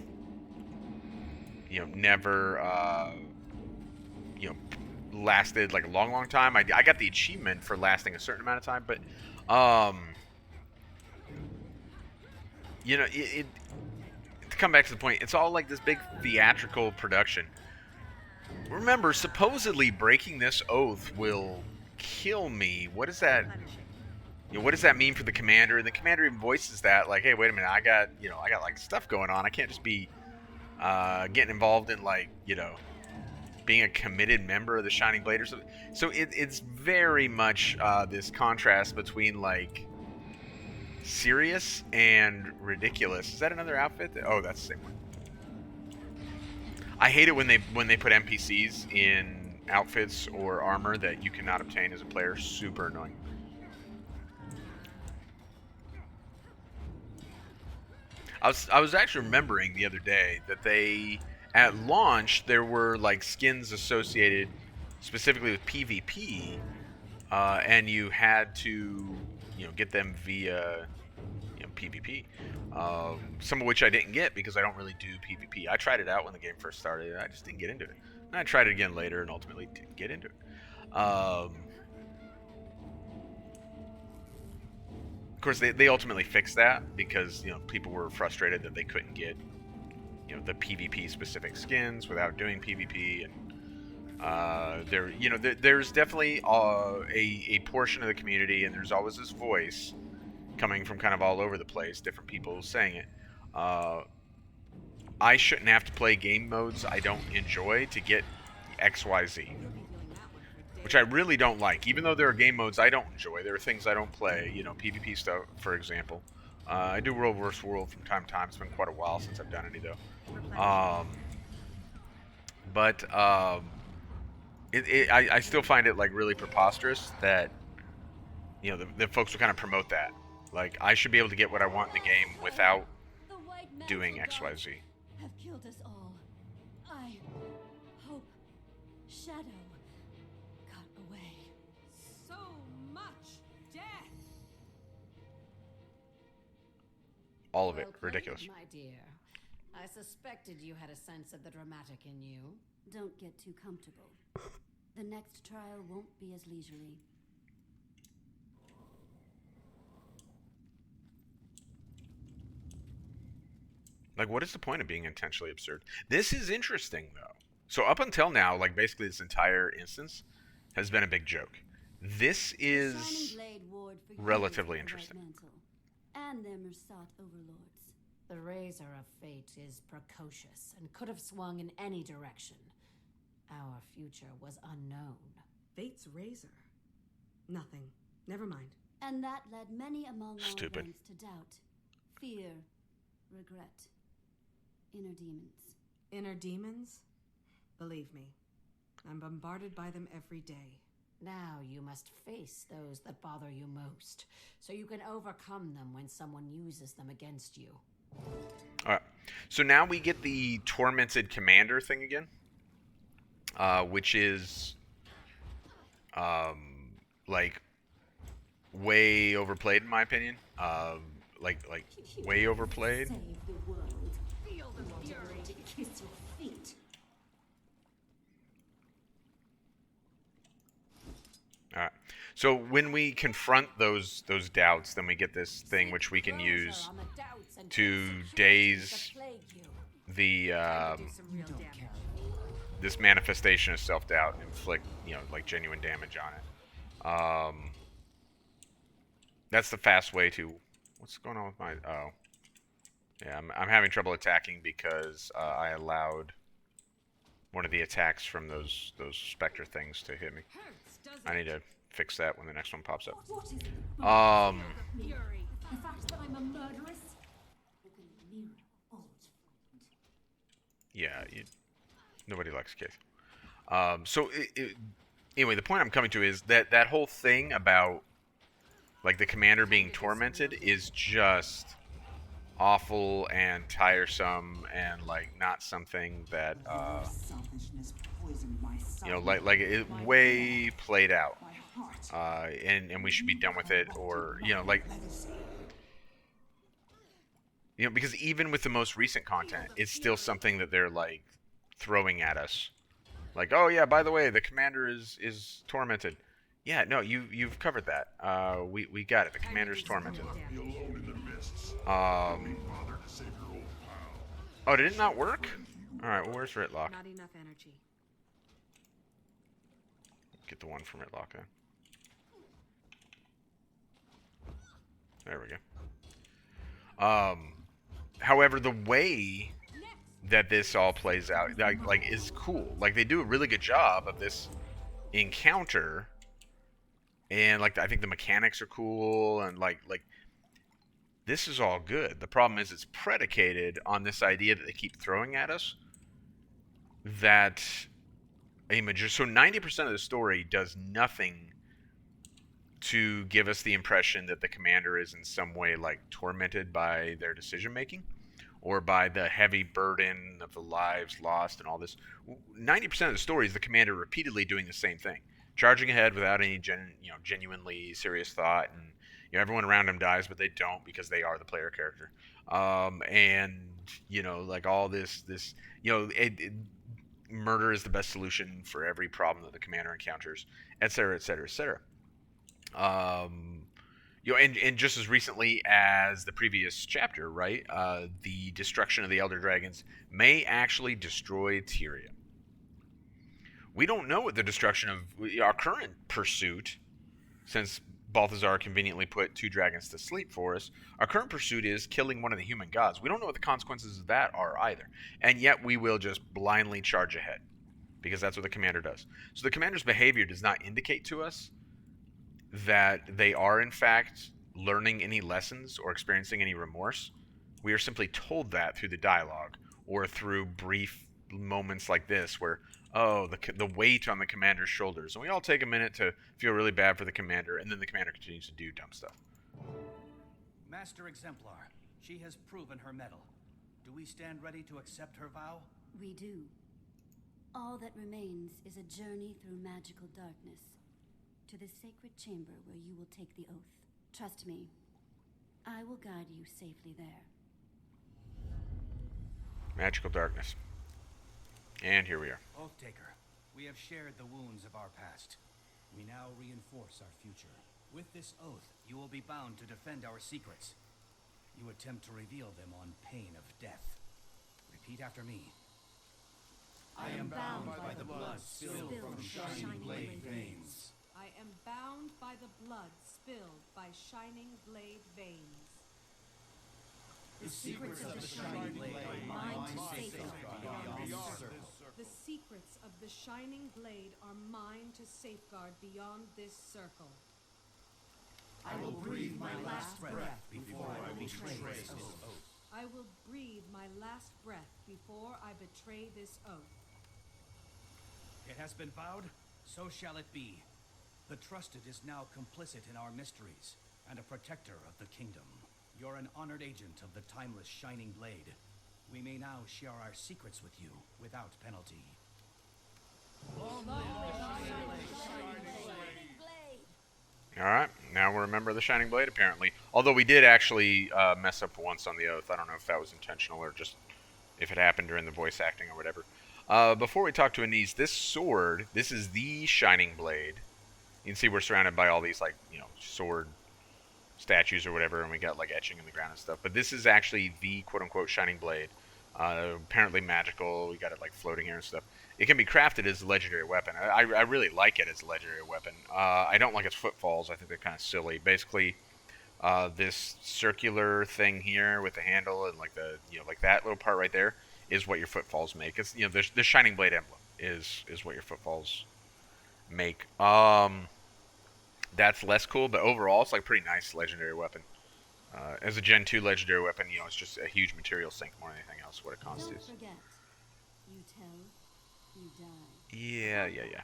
never lasted like a long time. I got the achievement for lasting a certain amount of time, but to come back to the point, it's all like this big theatrical production. Remember, supposedly breaking this oath will kill me. What is that? What does that mean for the commander? And the commander even voices that, like, hey, wait a minute, I got like stuff going on. I can't just be getting involved in like, being a committed member of the Shining Blade or something. So it's very much this contrast between like serious and ridiculous. Is that another outfit? Oh, that's the same one. I hate it when they put NPCs in outfits or armor that you cannot obtain as a player. Super annoying. I was actually remembering the other day that they, at launch, there were like skins associated specifically with PvP, and you had to get them via PvP. Some of which I didn't get because I don't really do PvP. I tried it out when the game first started. I just didn't get into it. And I tried it again later and ultimately didn't get into it. Of course, they ultimately fixed that because people were frustrated that they couldn't get the PvP specific skins without doing PvP, and there's definitely a portion of the community, and there's always this voice coming from kind of all over the place, different people saying it. I shouldn't have to play game modes I don't enjoy to get XYZ, which I really don't like. Even though there are game modes I don't enjoy, there are things I don't play. PvP stuff, for example. I do World vs. World from time to time. It's been quite a while since I've done any though. I still find it like really preposterous that the folks will kind of promote that. Like, I should be able to get what I want in the game without The White Mantle doing Gods XYZ. have killed us all. I hope Shadow got away. So much death! All of it. Well played, Ridiculous. my dear. I suspected you had a sense of the dramatic in you. Don't get too comfortable. The next trial won't be as leisurely. Like, what is the point of being intentionally absurd? This is interesting, though. So up until now, like, basically this entire instance has been a big joke. This is Shining Blade warred for relatively years for the interesting. White Mantle and their Mersat overlords. The razor of fate is precocious and could have swung in any direction. Our future was unknown. Fate's razor. Nothing. Never mind. And that led many among Stupid. our ranks to doubt, fear, regret, inner demons. Inner demons? Believe me, I'm bombarded by them every day. Now you must face those that bother you most, so you can overcome them when someone uses them against you. Alright. So now we get the tormented commander thing again. Which is like way overplayed in my opinion. Like way overplayed. Save the world. Feel the fury to kiss your feet. Alright. So when we confront those doubts, then we get this thing which we can use to daze the this manifestation of self-doubt and inflict, like genuine damage on it. That's the fast way to... What's going on with my... Oh. Yeah, I'm having trouble attacking because I allowed one of the attacks from those Spectre things to hit me. I need to fix that when the next one pops up. What is it? Fury. The fact that I'm a murderess? Look in the mirror, old friend. Yeah, nobody likes Keith. So anyway, the point I'm coming to is that whole thing about like the commander being tormented is just awful and tiresome and like not something that like it way played out. And we should be done with it, or because even with the most recent content, it's still something that they're like throwing at us, like, oh yeah, by the way, the commander is tormented. Yeah, no, you've covered that. We got it. The commander's tormented. Oh, did it not work? All right, well, where's Ritlock? Not enough energy. Get the one from Ritlock then. There we go. However, the way that this all plays out, like is cool. Like, they do a really good job of this encounter, and like I think the mechanics are cool, and like this is all good. The problem is it's predicated on this idea that they keep throwing at us, that so 90% of the story does nothing to give us the impression that the commander is in some way like tormented by their decision making or by the heavy burden of the lives lost and all this. 90% of the story is the commander repeatedly doing the same thing, charging ahead without any genuinely serious thought, and everyone around him dies, but they don't because they are the player character. And like all this murder is the best solution for every problem that the commander encounters, etc., etc., etc. And just as recently as the previous chapter, right? The destruction of the Elder Dragons may actually destroy Tyria. We don't know what the destruction of our current pursuit, since Balthazar conveniently put 2 dragons to sleep for us, our current pursuit is killing one of the human gods. We don't know what the consequences of that are either. And yet we will just blindly charge ahead, because that's what the commander does. So the commander's behavior does not indicate to us that they are in fact learning any lessons or experiencing any remorse. We are simply told that through the dialogue or through brief moments like this where, oh, the weight on the commander's shoulders, and we all take a minute to feel really bad for the commander, and then the commander continues to do dumb stuff. Master Exemplar, she has proven her mettle. Do we stand ready to accept her vow? We do. All that remains is a journey through magical darkness to the sacred chamber where you will take the oath. Trust me, I will guide you safely there. Magical darkness. And here we are. Oath-taker, we have shared the wounds of our past. We now reinforce our future. With this oath, you will be bound to defend our secrets. You attempt to reveal them on pain of death. Repeat after me. I am bound by the blood spilled from shining blade veins. I am bound by the blood spilled by shining blade veins. The secrets of the shining blade are mine to safeguard beyond this circle. The secrets of the shining blade are mine to safeguard beyond this circle. I will breathe my last breath before I betray this oath. I will breathe my last breath before I betray this oath. It has been vowed, so shall it be. The Trusted is now complicit in our mysteries, and a protector of the kingdom. You're an honored agent of the timeless Shining Blade. We may now share our secrets with you, without penalty. Alright, now we're a member of the Shining Blade, apparently. Although we did actually mess up once on the oath. I don't know if that was intentional or just if it happened during the voice acting or whatever. Before we talk to Anise, this sword, this is the Shining Blade. You can see we're surrounded by all these, like, you know, sword statues or whatever, and we got, like, etching in the ground and stuff. But this is actually the quote-unquote Shining Blade. Apparently magical. We got it, like, floating here and stuff. It can be crafted as a legendary weapon. I really like it as a legendary weapon. I don't like its footfalls. I think they're kind of silly. Basically, this circular thing here with the handle and, like, the, you know, like that little part right there is what your footfalls make. It's, you know, the Shining Blade emblem is what your footfalls make. That's less cool, but overall it's like a pretty nice legendary weapon. As a Gen 2 legendary weapon, you know, it's just a huge material sink more than anything else, what it constitutes. Don't forget, you tell, you die. Yeah.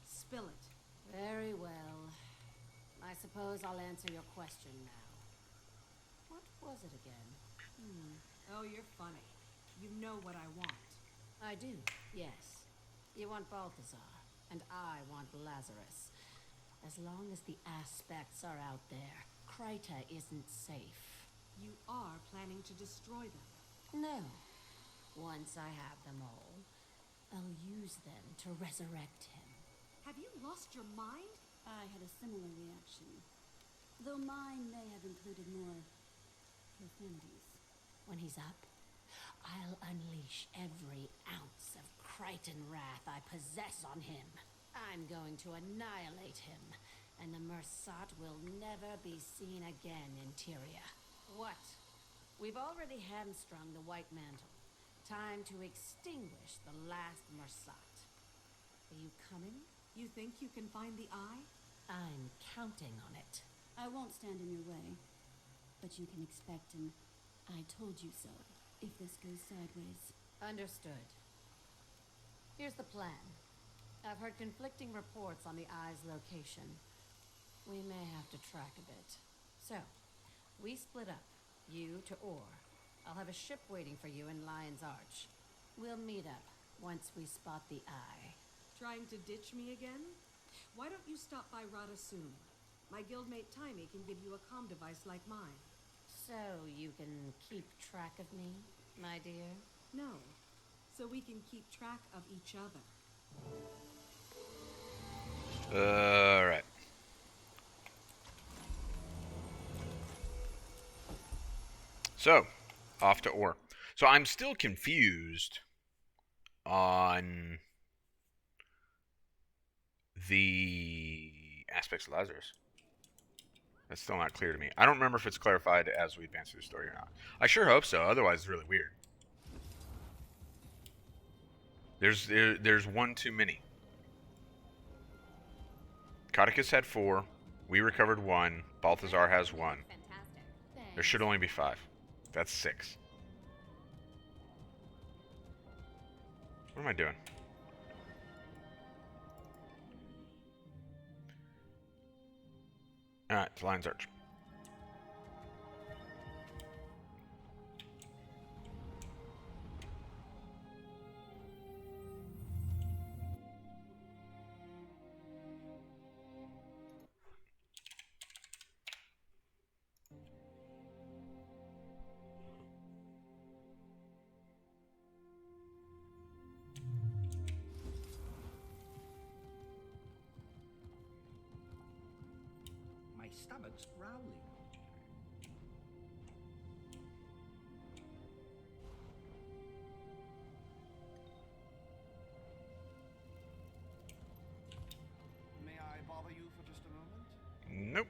Spill it. Very well. I suppose I'll answer your question now. What was it again? Oh, you're funny. You know what I want. I do, yes. You want Balthazar, and I want Lazarus. As long as the aspects are out there, Kryta isn't safe. You are planning to destroy them. No. Once I have them all, I'll use them to resurrect him. Have you lost your mind? I had a similar reaction, though mine may have included more profanities. When he's up, I'll unleash every ounce of Krytan wrath I possess on him. I'm going to annihilate him, and the Mersat will never be seen again in Tyria. What? We've already hamstrung the White Mantle. Time to extinguish the last Mersat. Are you coming? You think you can find the eye? I'm counting on it. I won't stand in your way, but you can expect an "I told you so" if this goes sideways. Understood. Here's the plan. I've heard conflicting reports on the eye's location. We may have to track a bit. So, we split up. You to Ore. I'll have a ship waiting for you in Lion's Arch. We'll meet up once we spot the eye. Trying to ditch me again? Why don't you stop by Rada soon? My guildmate Timey can give you a comm device like mine. So you can keep track of me, my dear? No. So we can keep track of each other. Alright. So, off to Ore. So I'm still confused on the aspects of Lazarus. That's still not clear to me. I don't remember if it's clarified as we advance through the story or not. I sure hope so, otherwise it's really weird. There's one too many. Codicus had 4. We recovered 1. Balthazar has 1. There should only be 5. That's 6. What am I doing? Alright, it's Lion's Arch. My stomach's growling. May I bother you for just a moment? Nope.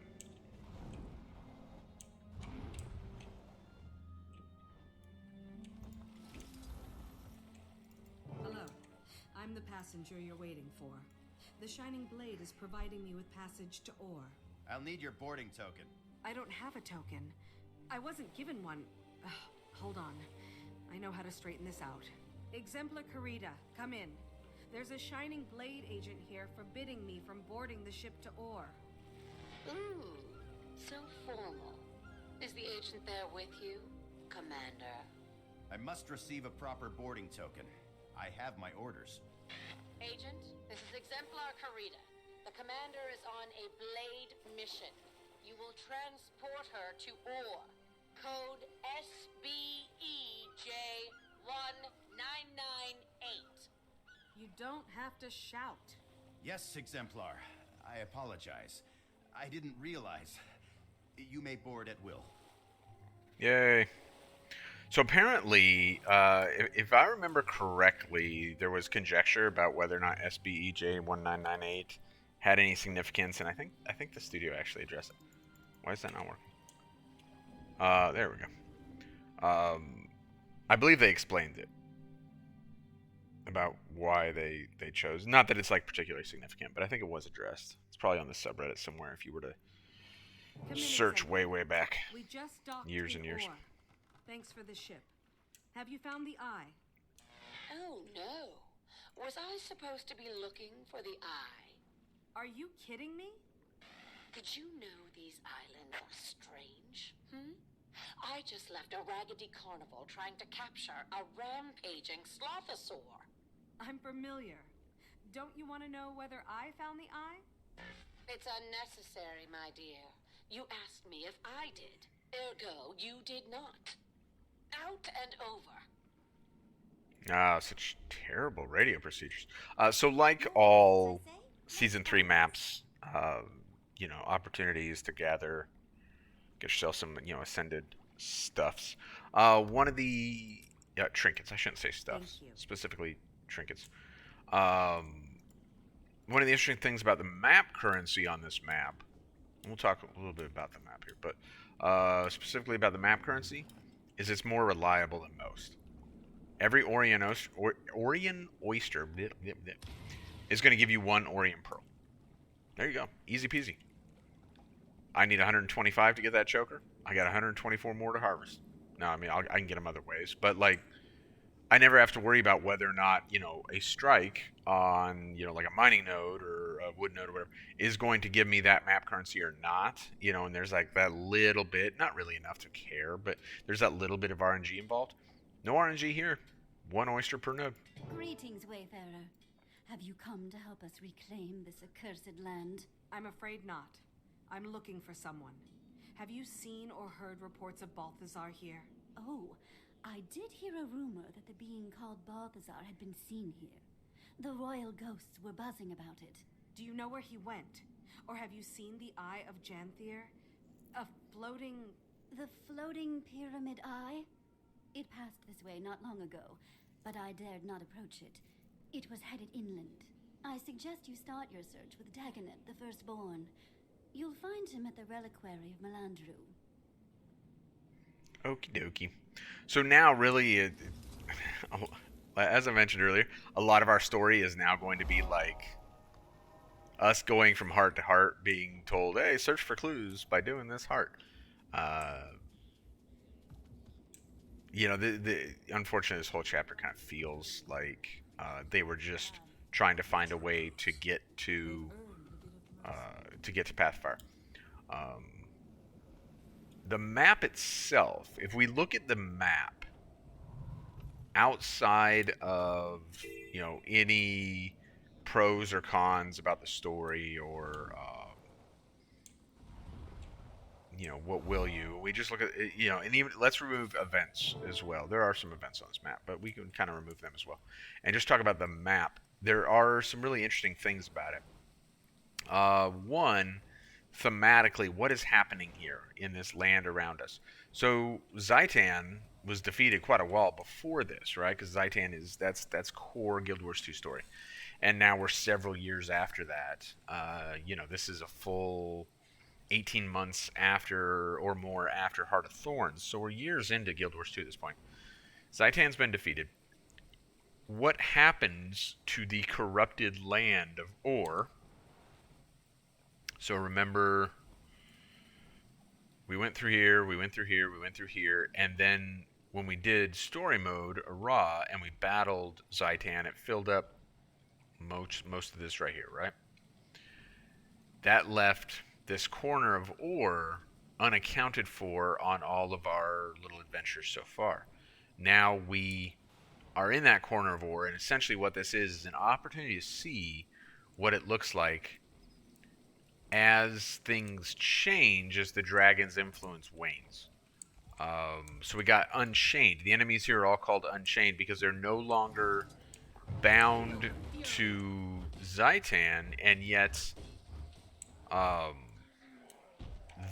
Hello. I'm the passenger you're waiting for. The Shining Blade is providing me with passage to Ore. I'll need your boarding token. I don't have a token. I wasn't given one. Hold on. I know how to straighten this out. Exempla Carita, come in. There's a Shining Blade agent here forbidding me from boarding the ship to Ore. Ooh, so formal. Is the agent there with you, Commander? I must receive a proper boarding token. I have my orders. Agent, this is Exemplar Carita. The commander is on a Blade mission. You will transport her to Ore. Code SBEJ1998. You don't have to shout. Yes, Exemplar. I apologize. I didn't realize. You may board at will. Yay. So apparently, if I remember correctly, there was conjecture about whether or not SBEJ 1998 had any significance, and I think the studio actually addressed it. Why is that not working? There we go. I believe they explained it about why they chose. Not that it's like particularly significant, but I think it was addressed. It's probably on the subreddit somewhere if you were to search way back. We just docked Years in and years. Ore. Thanks for the ship. Have you found the eye? Oh no. Was I supposed to be looking for the eye? Are you kidding me? Did you know these islands are strange? I just left a raggedy carnival trying to capture a rampaging slothosaur. I'm familiar. Don't you want to know whether I found the eye? It's unnecessary, my dear. You asked me if I did. Ergo, you did not. Out and over. Such terrible radio procedures. So like all Season 3 maps, opportunities to gather, get yourself some, ascended stuffs. One of the trinkets, I shouldn't say stuffs, specifically trinkets. One of the interesting things about the map currency on this map, and we'll talk a little bit about the map here, but specifically about the map currency, is it's more reliable than most. Every Orient Oyster is going to give you one Orient Pearl. There you go. Easy peasy. I need 125 to get that choker. I got 124 more to harvest. No, I mean, I can get them other ways. But, like, I never have to worry about whether or not, a strike on, like a mining node or a wood node or whatever is going to give me that map currency or not. And there's, like, that little bit, not really enough to care, but there's that little bit of RNG involved. No RNG here. One oyster per node. Greetings, Wayfarer. Have you come to help us reclaim this accursed land? I'm afraid not. I'm looking for someone. Have you seen or heard reports of Balthazar here? Oh, I did hear a rumor that the being called Balthazar had been seen here. The royal ghosts were buzzing about it. Do you know where he went? Or have you seen the Eye of Janthier? A floating... The floating pyramid eye? It passed this way not long ago, but I dared not approach it. It was headed inland. I suggest you start your search with Dagonet, the firstborn. You'll find him at the reliquary of Melandru. Okie dokie. So now, really, as I mentioned earlier, a lot of our story is now going to be like us going from heart to heart, being told, hey, search for clues by doing this heart. Unfortunately, this whole chapter kind of feels like They were just trying to find a way to get to Pathfire. Um, the map itself, if we look at the map, outside of any pros or cons about the story or what will you, we just look at and even let's remove events as well. There are some events on this map, but we can kind of remove them as well and just talk about the map. There are some really interesting things about it. One, thematically, what is happening here in this land around us? So Zaitan was defeated quite a while before this, right? Because Zaitan that's core Guild Wars 2 story, and now we're several years after that. This is a full 18 months after or more after Heart of Thorns, so we're years into Guild Wars 2 at this point. Zaitan's been defeated. What happens to the corrupted land of Or? So remember, we went through here, we went through here, we went through here, and then when we did story mode, Ra, and we battled Zaitan, it filled up most of this right here, right? That left this corner of Or unaccounted for on all of our little adventures so far. Now we are in that corner of Or, and essentially what this is an opportunity to see what it looks like as things change, as the dragon's influence wanes. So we got Unchained. The enemies here are all called Unchained because they're no longer bound to Zaitan, and yet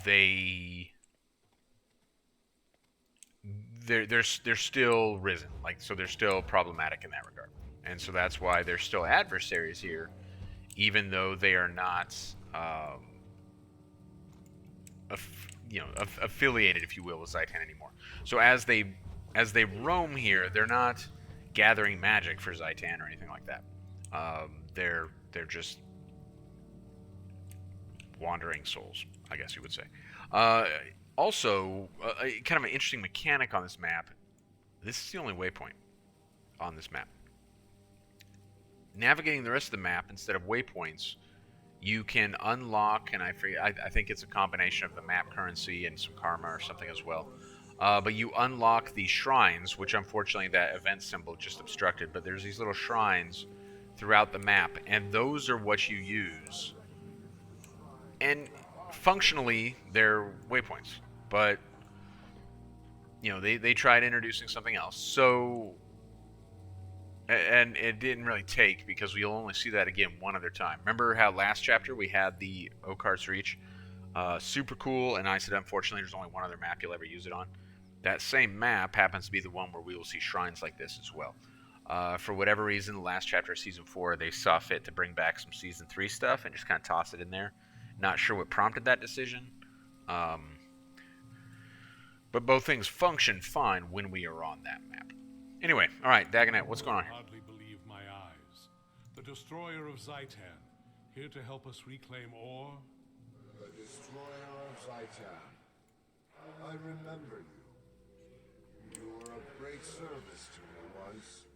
they're still risen. Like, so they're still problematic in that regard, and so that's why they're still adversaries here, even though they are not affiliated, if you will, with Zaitan anymore. So as they roam here, they're not gathering magic for Zaitan or anything like that. They're just wandering souls, I guess you would say. Also, kind of an interesting mechanic on this map. This is the only waypoint on this map. Navigating the rest of the map instead of waypoints, you can unlock, and I think it's a combination of the map currency and some karma or something as well. But you unlock these shrines, which unfortunately that event symbol just obstructed, but there's these little shrines throughout the map, and those are what you use. And functionally, they're waypoints, but they tried introducing something else. So, and it didn't really take, because we'll only see that again one other time. Remember how last chapter we had the Okar's Reach? Super cool, and I said unfortunately there's only one other map you'll ever use it on. That same map happens to be the one where we will see shrines like this as well. For whatever reason, the last chapter of Season 4, they saw fit to bring back some Season 3 stuff and just kind of toss it in there. Not sure what prompted that decision. But both things function fine when we are on that map. Anyway, alright, Dagonet, what's going on here? I hardly believe my eyes. The destroyer of Zaitan, here to help us reclaim Or? The destroyer of Zaitan. I remember you. You were of great service to me once.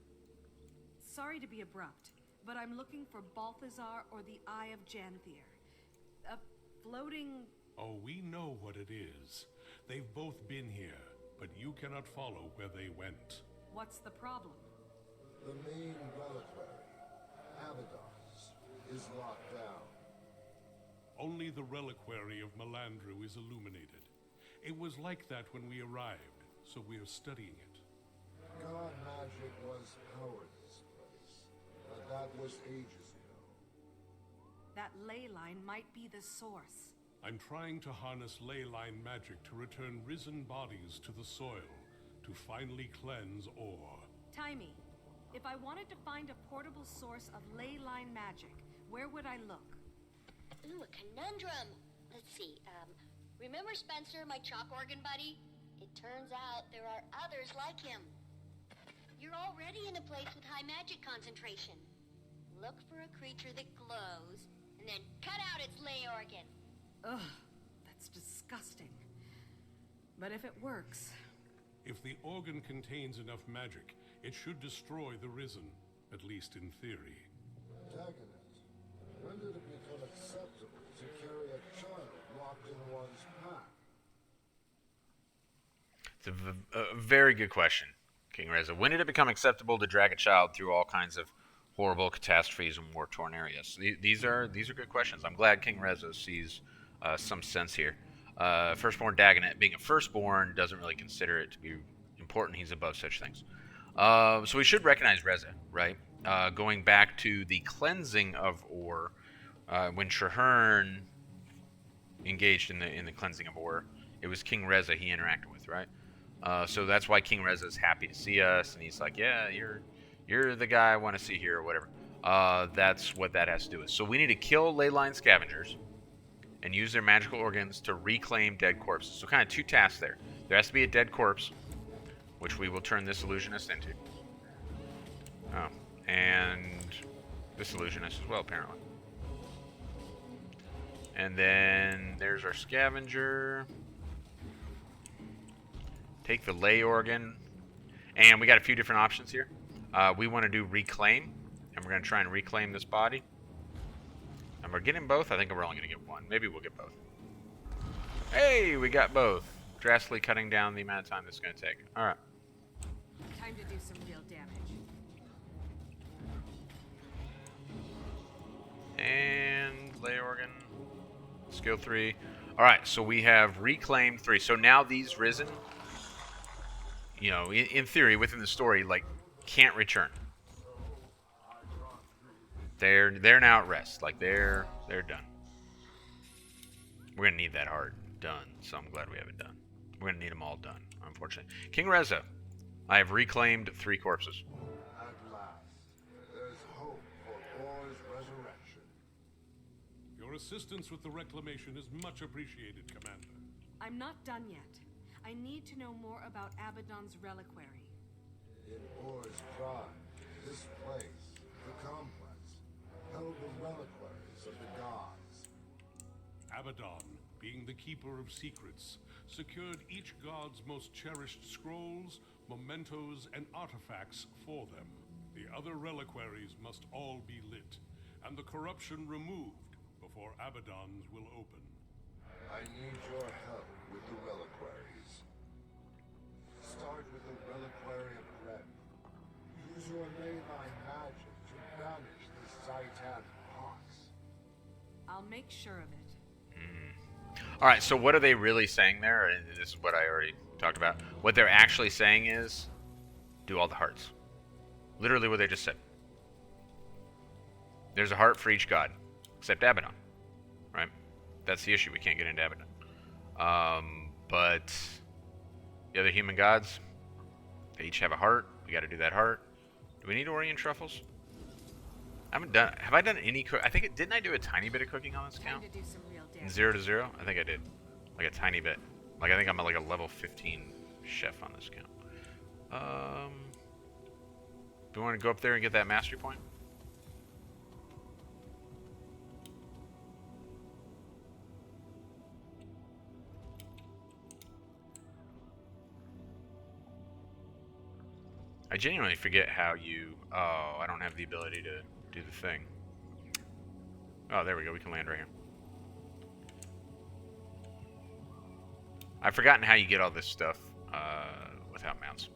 Sorry to be abrupt, but I'm looking for Balthazar or the Eye of Janthier. A floating... Oh, we know what it is. They've both been here, but you cannot follow where they went. What's the problem? The main reliquary, Abaddon's, is locked down. Only the reliquary of Melandru is illuminated. It was like that when we arrived, so we are studying it. God magic once powered this place, but that was ages ago. That ley line might be the source. I'm trying to harness ley line magic to return risen bodies to the soil, to finally cleanse Or. Timey, if I wanted to find a portable source of ley line magic, where would I look? Ooh, a conundrum. Let's see, remember Spencer, my chalk organ buddy? It turns out there are others like him. You're already in a place with high magic concentration. Look for a creature that glows, and then cut out its ley organ. Ugh, that's disgusting. But if it works... If the organ contains enough magic, it should destroy the Risen. At least in theory. Antagonist, when did it become acceptable to carry a child locked in one's pack? It's a very good question, King Reza. When did it become acceptable to drag a child through all kinds of horrible catastrophes and war-torn areas? These are good questions. I'm glad King Reza sees some sense here. Firstborn Dagonet, being a firstborn, doesn't really consider it to be important. He's above such things. So we should recognize Reza, right? Going back to the cleansing of Ur, when Traherne engaged in the cleansing of Ur, it was King Reza he interacted with, right? So that's why King Reza is happy to see us, and he's like, yeah, you're the guy I want to see here, or whatever. That's what that has to do with. So we need to kill ley line scavengers and use their magical organs to reclaim dead corpses. So kind of two tasks there. There has to be a dead corpse, which we will turn this illusionist into. Oh, and this illusionist as well, apparently. And then there's our scavenger. Take the ley organ. And we got a few different options here. We want to do reclaim, and we're going to try and reclaim this body. And we're getting both. I think we're only going to get one. Maybe we'll get both. Hey, we got both. Drastically cutting down the amount of time this is going to take. All right. Time to do some real damage. And ley organ. Skill 3. All right, so we have reclaimed 3. So now these risen, you know, in theory, within the story, like, can't return. They're now at rest. Like, they're done. We're gonna need that heart done, so I'm glad we have it done. We're gonna need them all done, unfortunately. King Reza, I have reclaimed 3 corpses. At last, there's hope for Or's resurrection. Your assistance with the reclamation is much appreciated, Commander. I'm not done yet. I need to know more about Abaddon's reliquary. In Or's prime, this place, the complex, held the reliquaries of the gods. Abaddon, being the keeper of secrets, secured each god's most cherished scrolls, mementos, and artifacts for them. The other reliquaries must all be lit, and the corruption removed before Abaddon's will open. I need your help with the reliquaries. Start with the reliquary of Ren. Use your ley-line magic to banish the Zaitan pox. I'll make sure of it. All right, so what are they really saying there? And this is what I already talked about. What they're actually saying is, do all the hearts. Literally what they just said. There's a heart for each god, except Abaddon, right? That's the issue. We can't get into Abaddon. But the other human gods, they each have a heart. We got to do that heart. Do we need Orient truffles? I haven't done. Have I done any? Didn't I do a tiny bit of cooking on this count? Time to do some real damage. 0 to 0? I think I did. Like a tiny bit. Like I think I'm at like a level 15 chef on this count. Do we want to go up there and get that mastery point? I genuinely forget how you... Oh, I don't have the ability to do the thing. Oh, there we go. We can land right here. I've forgotten how you get all this stuff without mounts.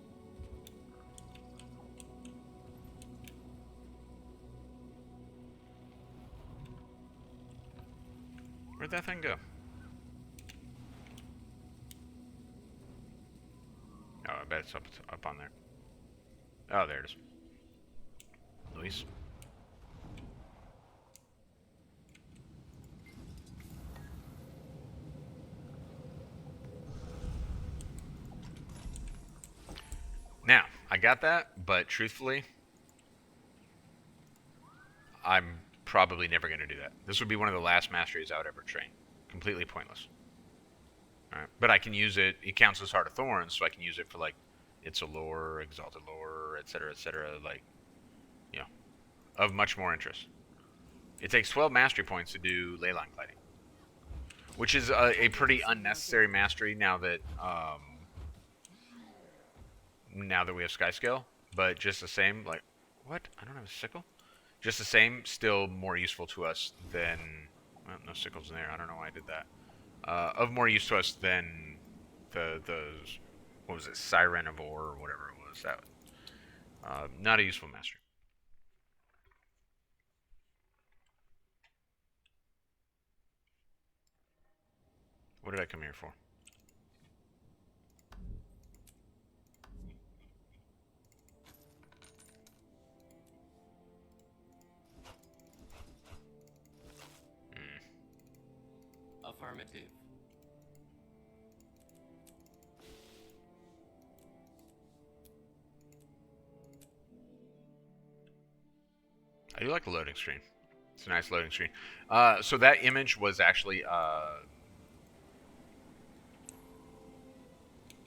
Where'd that thing go? Oh, I bet it's up on there. Oh, there it is. Luis. Now, I got that, but truthfully, I'm probably never going to do that. This would be one of the last masteries I would ever train. Completely pointless. Alright, but I can use it. It counts as Heart of Thorns, so I can use it for, like, It's a Lore, Exalted Lore, etc., like, you know, of much more interest. It takes 12 mastery points to do Leyline Gliding, which is a pretty unnecessary mastery now that we have Skyscale, but just the same, like, What? I don't have a sickle? Just the same, still more useful to us than... Well, no sickles in there. I don't know why I did that. Of more use to us than the what was it, Siren of Ore or whatever it was. That not a useful mastery. What did I come here for? Affirmative. I do like the loading screen. It's a nice loading screen. So that image was actually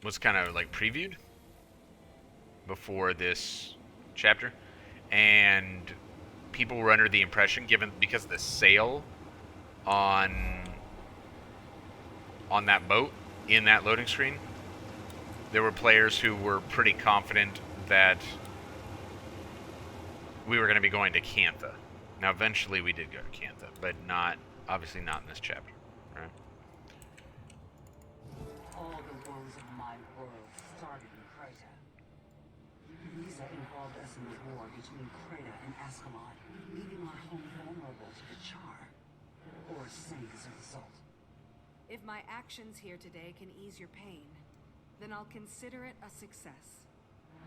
was kind of like previewed before this chapter, and people were under the impression, given because of the sail on that boat in that loading screen, there were players who were pretty confident that we were going to be going to Cantha. Now, eventually we did go to Cantha, but obviously not in this chapter, right? All the woes of my world started in Creta. Lisa involved us in the war between Creta and Ascalon, leaving our home vulnerable to the Char, or sank as a result. If my actions here today can ease your pain, then I'll consider it a success.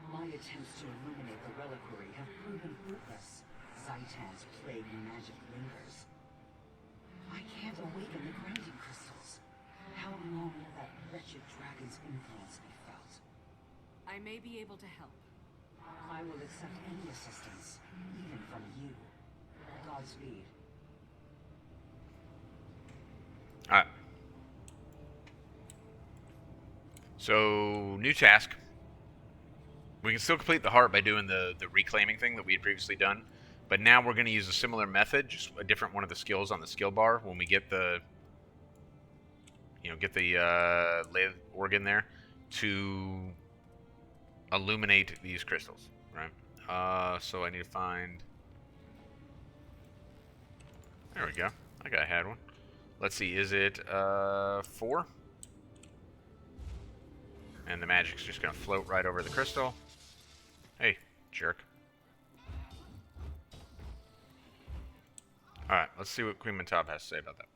My attempts to illuminate the reliquary have proven fruitless. Zaitan's plaguing magic lingers. I can't awaken the grounding crystals. How long will that wretched dragon's influence be felt? I may be able to help. I will accept any assistance, even from you. Godspeed. Alright. So, new task. We can still complete the heart by doing the reclaiming thing that we had previously done. But now we're going to use a similar method, just a different one of the skills on the skill bar when we get the, lathe organ there to illuminate these crystals, right? So I need to find. There we go. I think I had one. Let's see. Is it 4? And the magic's just going to float right over the crystal. Hey, jerk. Alright, let's see what Queen Mentab has to say about that.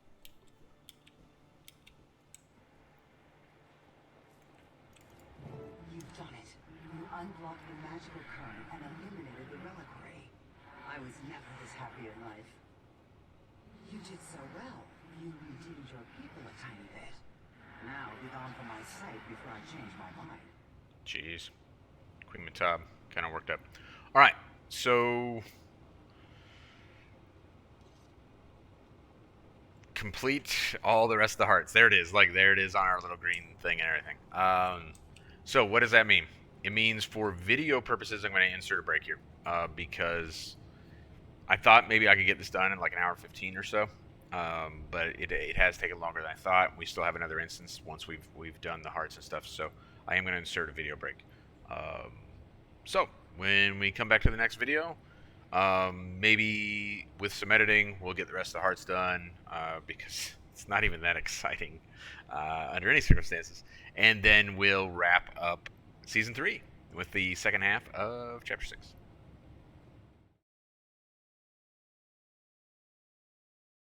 You've done it. You unblocked the magical current and eliminated the reliquary. I was never this happy in life. You did so well. You redeemed your people a tiny bit. Now be gone from my sight before I change my mind. Jeez. Queen Mentab kind of worked up. Alright, so complete all the rest of the hearts. There it is. There it is on our little green thing and everything. So what does that mean? It means for video purposes, I'm going to insert a break here because I thought maybe I could get this done in like an hour 15 or so, but it has taken longer than I thought. We still have another instance once we've done the hearts and stuff, so I am going to insert a video break. So when we come back to the next video, maybe with some editing, we'll get the rest of the hearts done because it's not even that exciting under any circumstances. And then we'll wrap up Season 3 with the second half of Chapter 6.